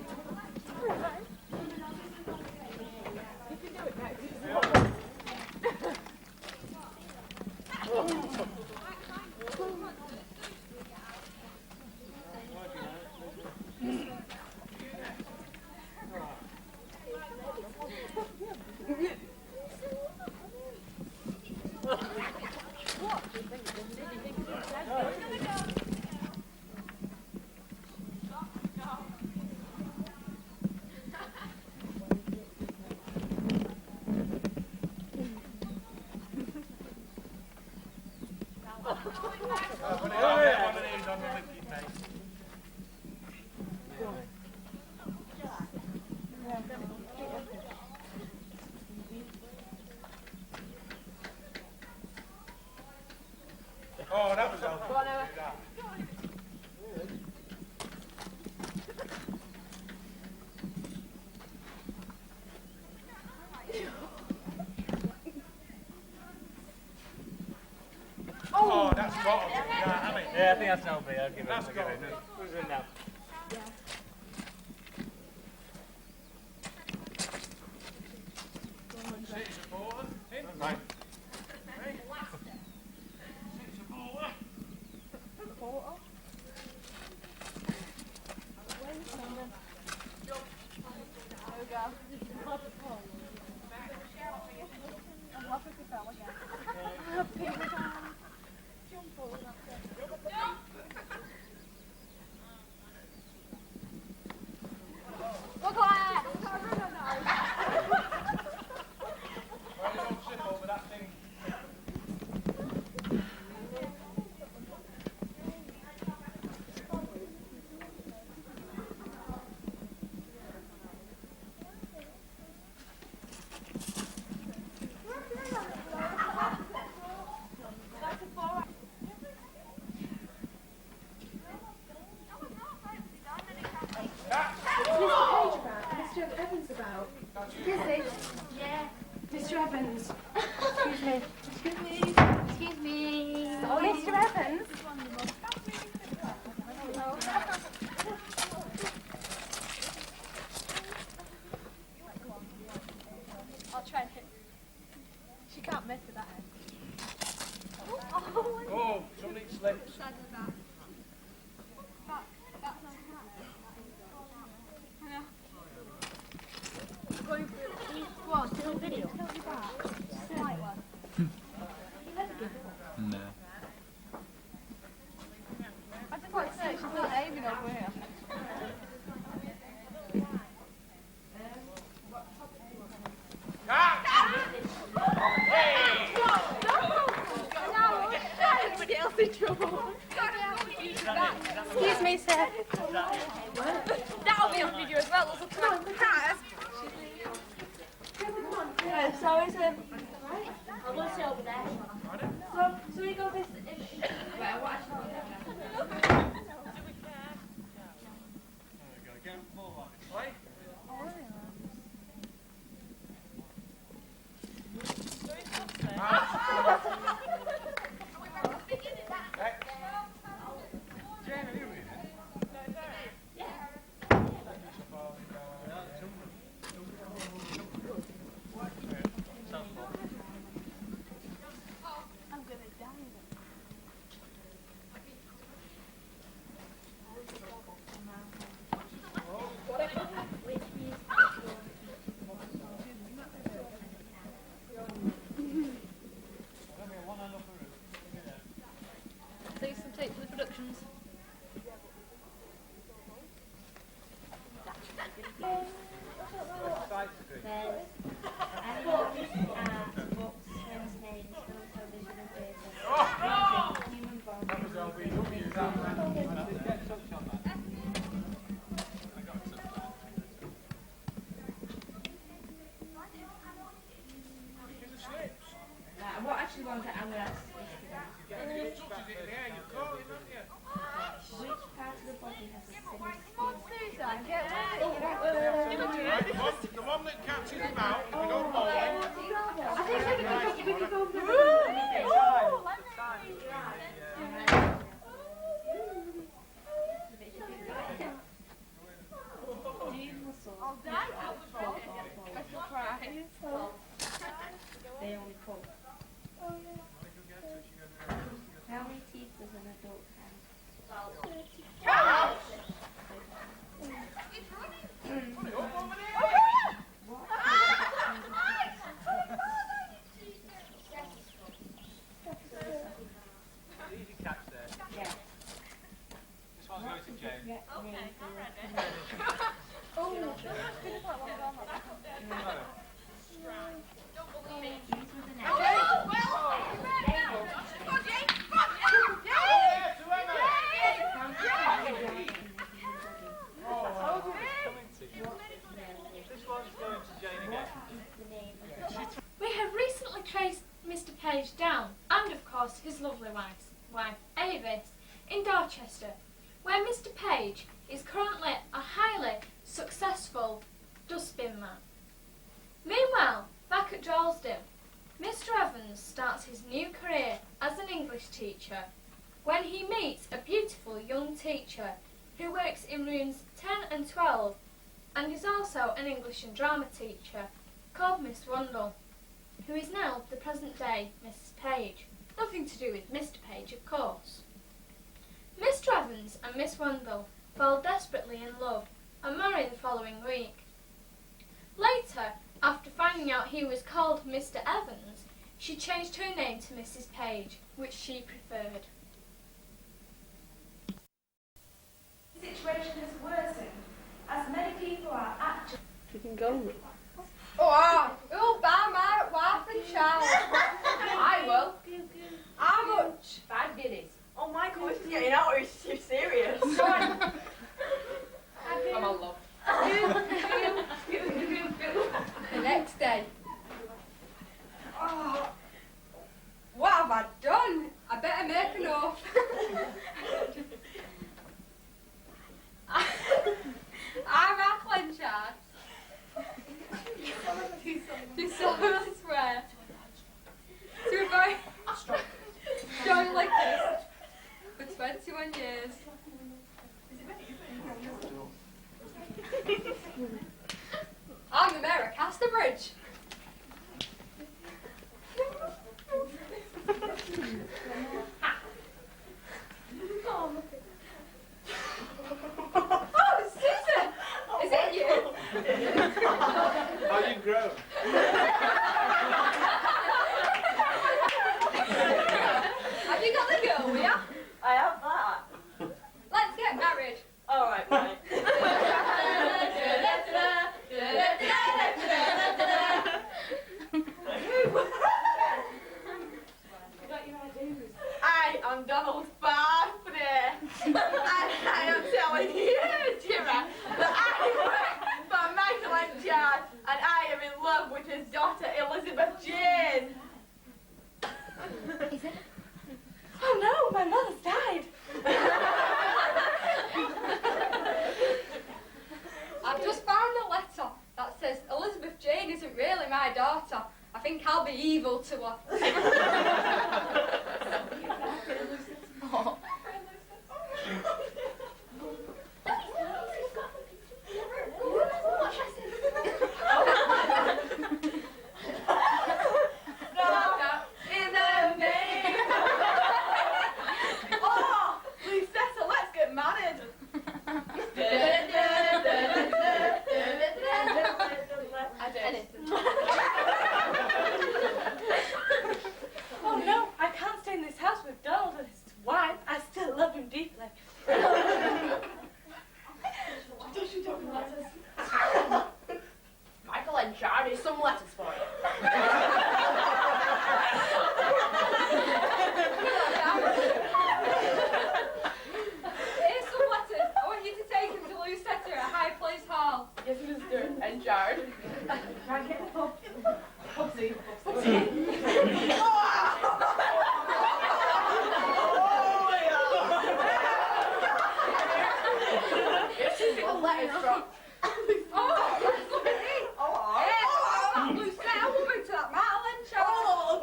Oh, that was helpful. Oh, that's got to be. Yeah, I think that's no B. I'll give it. That's I'll give it. got Who's in now? City supporter. In. Right. City supporter. Well, you don't slip over that thing. Mr. Evans about. Kissy. Yeah. Mr. Evans. Excuse me. Excuse me. Excuse me. Oh, Mr. Evans. I'll try and hit. She can't miss with that head. Oh, somebody slipped. Going through. Go on, do a video. Slight one. No. I just like to say, she's not aiming over here. Anybody else in trouble? Excuse me, sir. That'll be on video as well. Look at that. So it's I'll go sit over there. So we go this. Right, what actually? See some tape for the productions. What actually going to I'm going to ask which part of the body has a similar skin? The one that catches him out, if we go bowling. I think we can go for the They only pull. How many teeth does an adult have? Easy catch there. Yeah. This one's going to Jane. Okay, I'm ready. Oh, No. these were the next. We have recently traced Mr. Page down, and of course his lovely wife Avis, in Dorchester, where Mr. Page is currently a highly successful dustbin man. Meanwhile, back at Droylsden, Mr. Evans starts his new career as an English teacher when he meets a beautiful young teacher who works in rooms 10 and 12 and is also an English and drama teacher called Miss Rundle, who is now the present-day Mrs. Page. Nothing to do with Mr. Page, of course. Mr. Evans and Miss Rundle fall desperately in love and marry the following week. Later, after finding out he was called Mr. Evans, she changed her name to Mrs. Page, which she preferred. The situation has worsened as many people are actually. You can go. Oh, who'll buy my wife and child? I will. How much? 5 guineas. Oh my gosh, it's getting out. Are you serious? Come on, love. The next day. Oh, what have I done? I better make an oath. I'm Ackland Chad. Do solemnly swear to avoid going like this for 21 years. on Donald's birthday. And I am telling you, Jimmy, that I work for Michael and Chad, and I am in love with his daughter, Elizabeth Jane. Is it? Oh no, my mother's died. I've just found a letter that says Elizabeth Jane isn't really my daughter. I think I'll be evil to her. Oh. In the name. Oh, Lucetta, let's get married. I did. Oh no, I can't stay in this house with Donald and his wife. I still love him deeply. Don't you talk letters? Michael and Charlie, some letters for you. Here's some letters. I want you to take them to Lucetta at High Place Hall. Yes, Mr. and Jared. Try and get the pub. Pubsy. Pubsy. Oh, letters from. Oh, let's look at these. Yeah, Lucetta, we'll move to that Madeline show. Oh,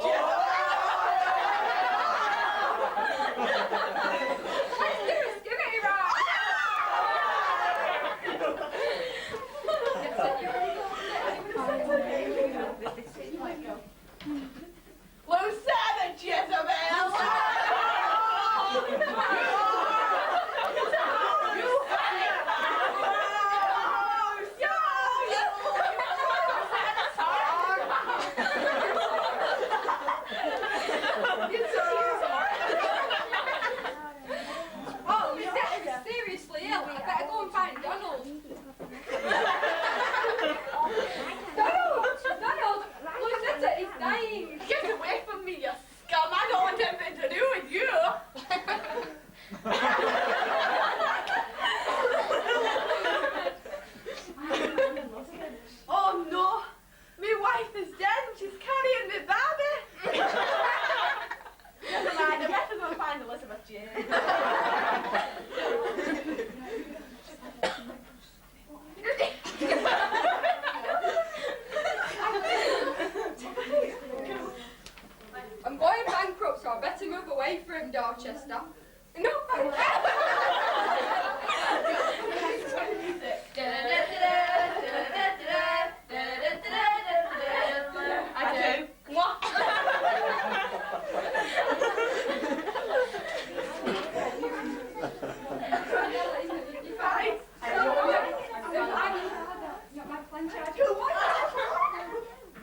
Let's do a skivvy round. Lucetta Jezebel! Oh, Lucetta's seriously ill. I better go and find Donald. Donald! Lucetta is dying. Get away from me, you scum! I don't want anything to do with you! Oh no! My wife is dead and she's carrying my baby! Never mind, I better go and find Elizabeth Jane. I'm going bankrupt, so I better move away from Dorchester. No, I do. What?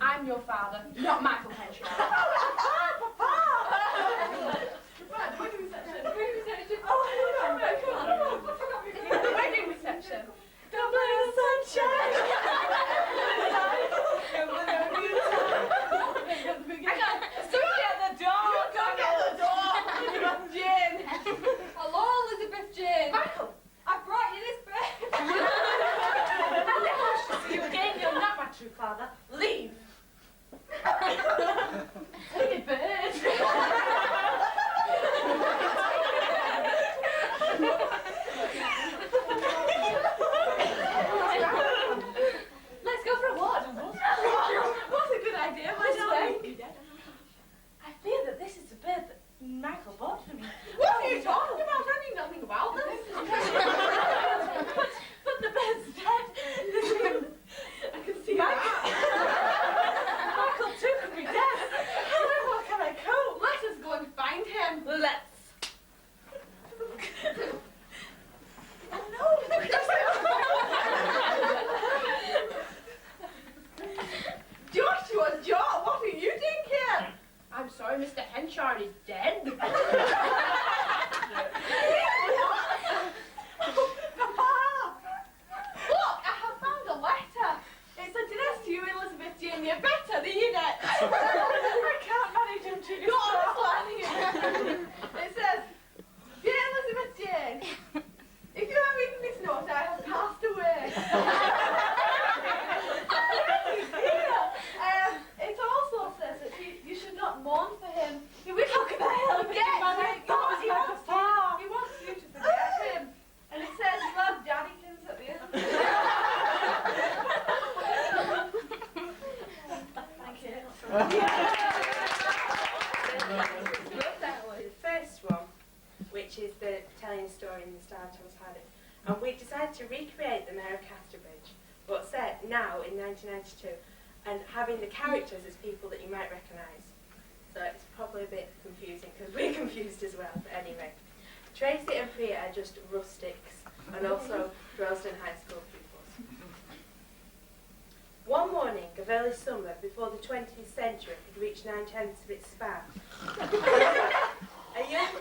I'm your father, not Michael Henshaw. Wedding reception. Double sunshine. Jane. hello, Elizabeth Jane. Michael. I brought you this bag. I never wish to see you again. You're not my true father. Leave. Take it, bird. Let's go for a walk. What a good idea, my darling. I fear that this is the bird that Michael bought for me. What are you talking about? I knew nothing about them. but the bird's dead. I can see that. Michael too could be dead. How can I cope? Let us go and find him. Let's. Oh no! Joshua, Joe, what are you doing here? I'm sorry, Mr. Henchard is dead. Papa! Look, I have found a letter. It's addressed to you, Elizabeth Jane. You're better than you net. I can't manage him to. Go on, this line here. It says, The first one, which is the telling a story in the style Thomas Hardy. And we decided to recreate the Mayor of Casterbridge, but set now in 1992, and having the characters as people that you might recognise. So it's probably a bit confusing, because we're confused as well, but anyway. Tracy and Priya are just rustics, and also Droylsden High School pupils. One morning of early summer, before the 20th century had reached 9/10 of its span, a young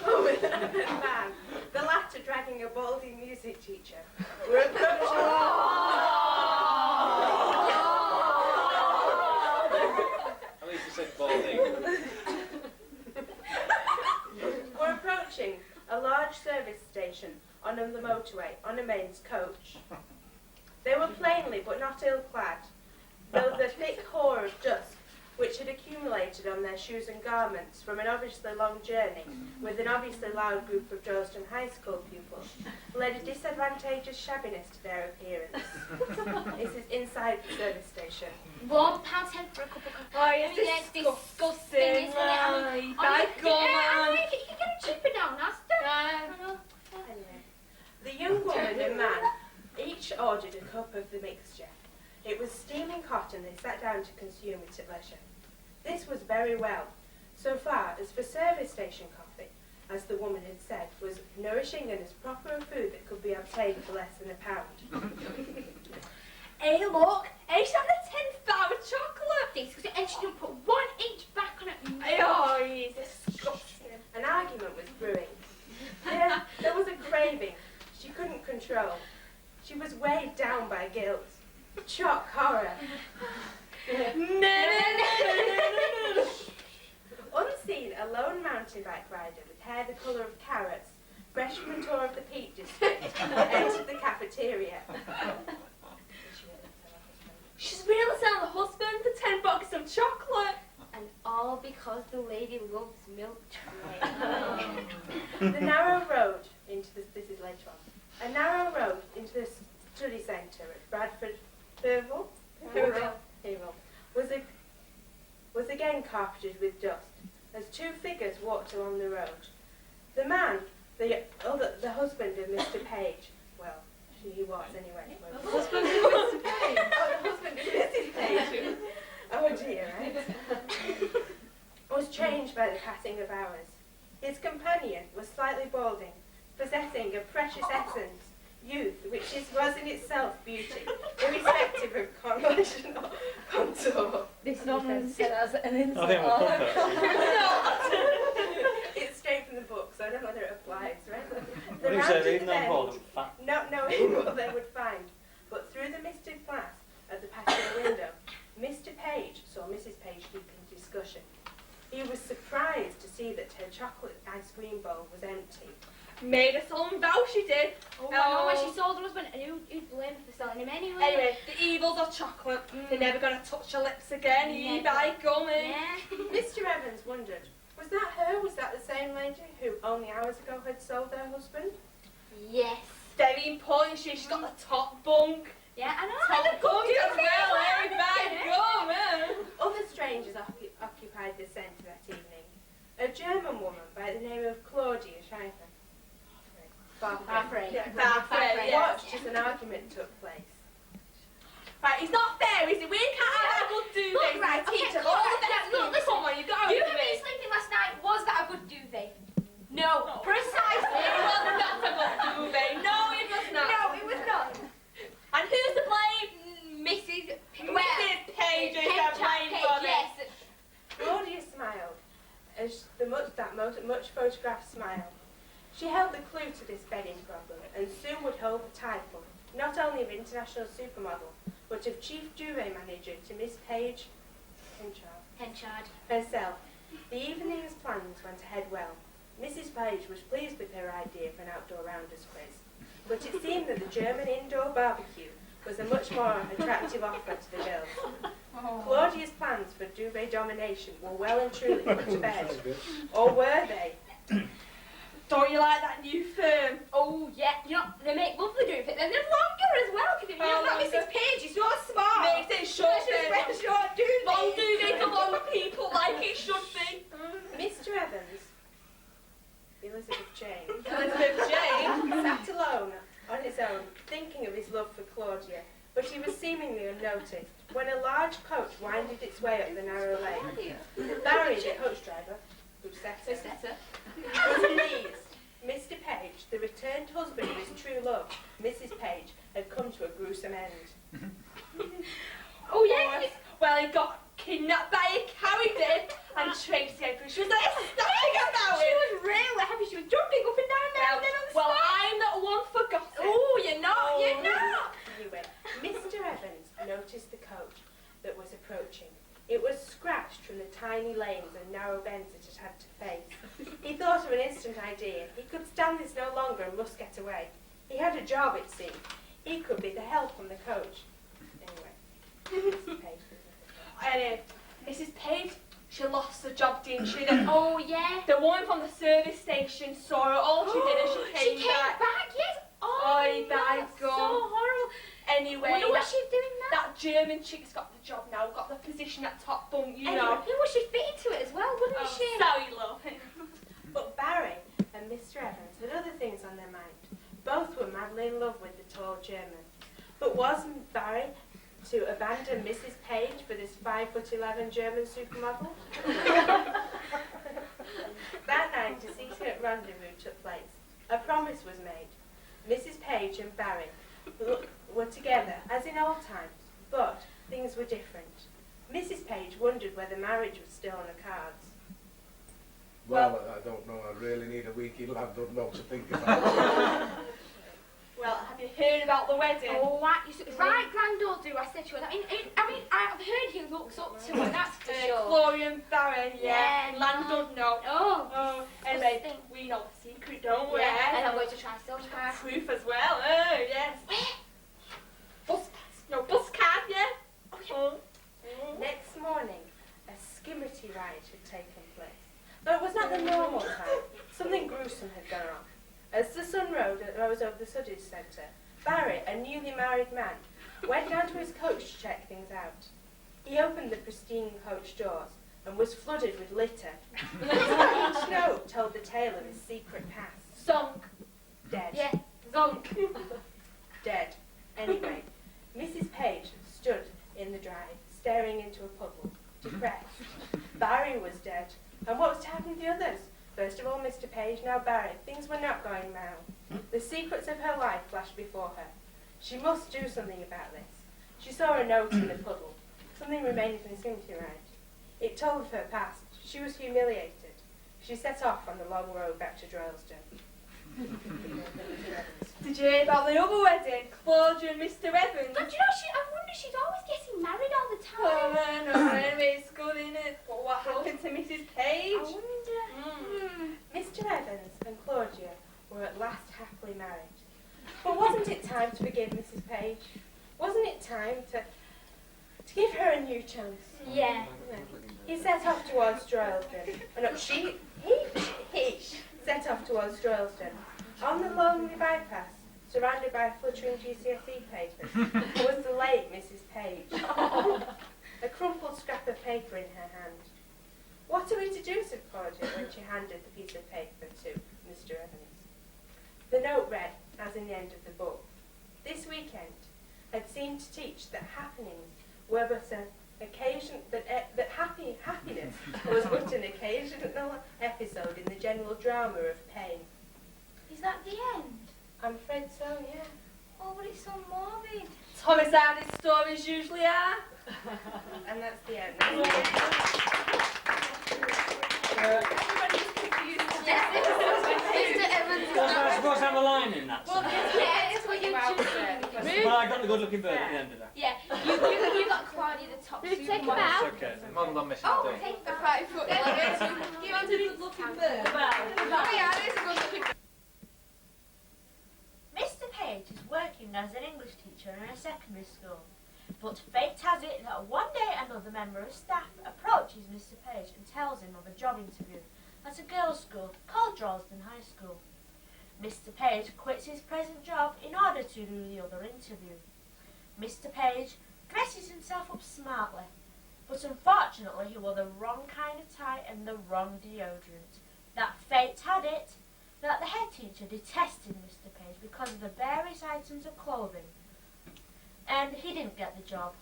woman and a man, the latter dragging a baldy music teacher, were approaching. At least you said baldy. Were approaching a large service station on the motorway on a mains coach. They were plainly but not ill-clad, though the thick hoar of dust which had accumulated on their shoes and garments from an obviously long journey with an obviously loud group of Droylsden High School pupils led a disadvantageous shabbiness to their appearance. This is inside the service station. £1.10 for a cup of coffee. Oh, yes, it's disgusting, isn't it? Right, I by God. You can get it cheaper down, that's Anyway, the young woman and man each ordered a cup of the mixture. It was steaming hot and they sat down to consume it at leisure. This was very well, so far as for service station coffee, as the woman had said, was nourishing and as proper a food that could be obtained for less than £1. Hey, look, she's having a 10-pound chocolate. And she didn't put 1 inch back on it. Oh, it's disgusting. An argument was brewing. There was a craving she couldn't control. She was weighed down by guilt. Shock, horror. Unseen, a lone mountain bike rider with hair the colour of carrots, fresh from a tour of the Peak District, entered the cafeteria. She's really selling her husband for 10 boxes of chocolate. And all because the lady loves milk tray. The narrow road into this is later on. A narrow road into the study centre at Bradford Firville was again carpeted with dust as two figures walked along the road. The man, the husband of Mr. Page, well, he was anyway. The husband of Mr. Page. Oh, the husband of Mrs. Page. Oh dear, right? Was changed by the passing of hours. His companion was slightly balding, possessing a precious essence, youth, which was in itself beauty, irrespective of complexion or contour. This one said as an insult. I think It's straight from the book, so I don't know whether it applies, right? What do you say, even though bald and fat? Not knowing what they would find, but through the misted glass of the patio window, Mr. Page saw Mrs. Page deep in discussion. He was surprised to see that her chocolate ice cream bowl was empty. Made a solemn vow, she did. Oh, I know, when she sold her husband, and who'd blame her for selling him anyway? Anyway, the evils of chocolate. They're never going to touch her lips again. Ye by gummy. Yeah. Mr. Evans wondered, was that her? Was that the same lady who only hours ago had sold her husband? Yes. Very important, she's got the top bunk. Yeah, I know. Top bunk as well, eh? By gummy. Other strangers occupied the centre that evening. A German woman by the name of Claudia Schreiber. Watched as an argument took place. Right, it's not fair, is it? We can't have a good duvet. Look, right, teacher. okay, look, Look, come on, you got You and me sleeping last night, was that a good duvet? No, precisely. It was not a good duvet. No, it was not. No, it was not. And who's to blame? Mrs. Page is to blame for this. Yes. Claudia smiled, as that much photographed smile. She held the clue to this bedding problem, and soon would hold the title, not only of international supermodel, but of chief duvet manager to Miss Page Henchard. herself. The evening's plans went ahead well. Mrs. Page was pleased with her idea of an outdoor rounders quiz, but it seemed that the German indoor barbecue was a much more attractive offer to the girls. Claudia's plans for duvet domination were well and truly put to bed. Or were they? Don't you like that new firm? Oh, yeah. You know, they make lovely duvets, and they're longer as well. You know, that Mrs. Page is so smart. Makes it short. Short duvet. Long duvet for long people. noticed when a large coach winded its way up the narrow lane. Barry, the coach driver, who setter, was amazed. Mr. Page, the returned husband of his true love, Mrs. Page, had come to a gruesome end. Oh yeah, well he got kidnapped by a cow, he did, and Tracy Edwards, she was like ecstatic about it. She was really happy, she was jumping up and down there and then on the spot. Well, I'm not one forgotten. Oh, you're not. Anyway, Mr. Evans noticed the coach that was approaching. It was scratched from the tiny lanes and narrow bends it had had to face. He thought of an instant idea. He could stand this no longer and must get away. He had a job, it seemed. He could be the help on the coach. Anyway, Mrs. Page. Mrs. Page, she lost the job, didn't she? Oh, yeah. The woman from the service station saw her. All she did is she came back. Yes. Oh, that's so horrible. Anyway, Wonder what she's doing now. That German chick's got the job now, got the position at top bunk, you Anyway, know. who was she fitted to it as well, wouldn't she? Sorry, love. But Barry and Mr. Evans had other things on their mind. Both were madly in love with the tall German. But wasn't Barry to abandon Mrs. Page for this 5'11" German supermodel? That night, a secret rendezvous took place. A promise was made. Mrs. Page and Barry were together, as in old times, but things were different. Mrs. Page wondered whether marriage was still on the cards. Well, I don't know. I really need a week in London now to think about it. Well, have you heard about the wedding? Oh, right, right, granddaughter, I said to her. I mean, I've heard he looks up to her, that's for sure. Chloe and Barry, Yeah, Landlord, no. Oh, Anyway, we know the secret, don't we? Yeah, and I'm going to try some Proof as well, oh, yes. Where? Bus card, yeah? Oh, yeah. Next morning, a skimmerty ride had taken place. But it was not the normal time. Something gruesome had gone on. As the sun rose over the Suddage Centre, Barry, a newly married man, went down to his coach to check things out. He opened the pristine coach doors and was flooded with litter. Each note told the tale of his secret past. Sunk. Dead. Yeah. Sunk. Dead. Anyway, Mrs. Page stood in the drive, staring into a puddle, depressed. Barry was dead. And what was to happen to the others? First of all, Mr. Page, now Barry. Things were not going well. The secrets of her life flashed before her. She must do something about this. She saw a note in the puddle. Something remained in the skimmerty ride. It told of her past. She was humiliated. She set off on the long road back to Droylsden. Did you hear about the other wedding? Claudia and Mr. Evans? But you know, I wonder, she's always getting married all the time. Oh, no, anyway, it's good, innit? But what happened to Mrs. Page? I wonder. Mr. Evans and Claudia were at last happily married. But wasn't it time to forgive Mrs. Page? Wasn't it time to give her a new chance? Yeah. He set off towards Droylsden. Oh, no, he set off towards Droylsden. On the lonely bypass, surrounded by fluttering GCSE papers, was the late Mrs. Page. A crumpled scrap of paper in her hand. What are we to do, said Claudia when she handed the piece of paper to Mr. Evans. The note read, as in the end of the book, this weekend had seemed to teach that happenings were but an occasion, that happiness was but an occasional episode in the general drama of pain. Is that the end? I'm afraid so, yeah. Oh, but it's so morbid. Thomas Hardy's stories usually are. And that's the end. Everybody's confused. Mr. Evans. Was I supposed to have a line in that? Well, yeah, it's what you choose. Well, I got the good-looking bird at the end of that. Yeah, you got Claudia the top Take supermodel. him out. It's okay. Model on Mission Oh, Day. take the 5 foot. You wanted a good-looking bird. Oh yeah, it is a good-looking bird. Mr. Page is working as an English teacher in a secondary school, but fate has it that one day another member of staff approaches Mr. Page and tells him of a job interview at a girls' school called Droylsden High School. Mr. Page quits his present job in order to do the other interview. Mr. Page dresses himself up smartly, but unfortunately he wore the wrong kind of tie and the wrong deodorant. That fate had it that the head teacher detested Mr. Page because of the various items of clothing, and he didn't get the job.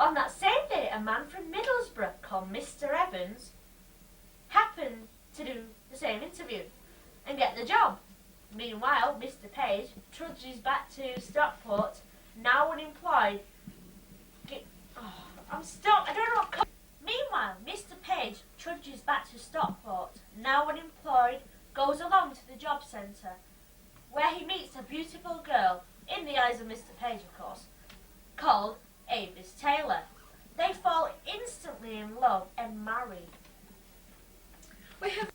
On that same day, a man from Middlesbrough called Mr. Evans happened to do the same interview and get the job. Meanwhile, Mr. Page trudges back to Stockport, now unemployed. I'm stuck. I don't know what. Meanwhile, Mr. Page trudges back to Stockport, now unemployed, goes along to the job centre, where he meets a beautiful girl, in the eyes of Mr. Page, of course, called Avis Taylor. They fall instantly in love and marry. We have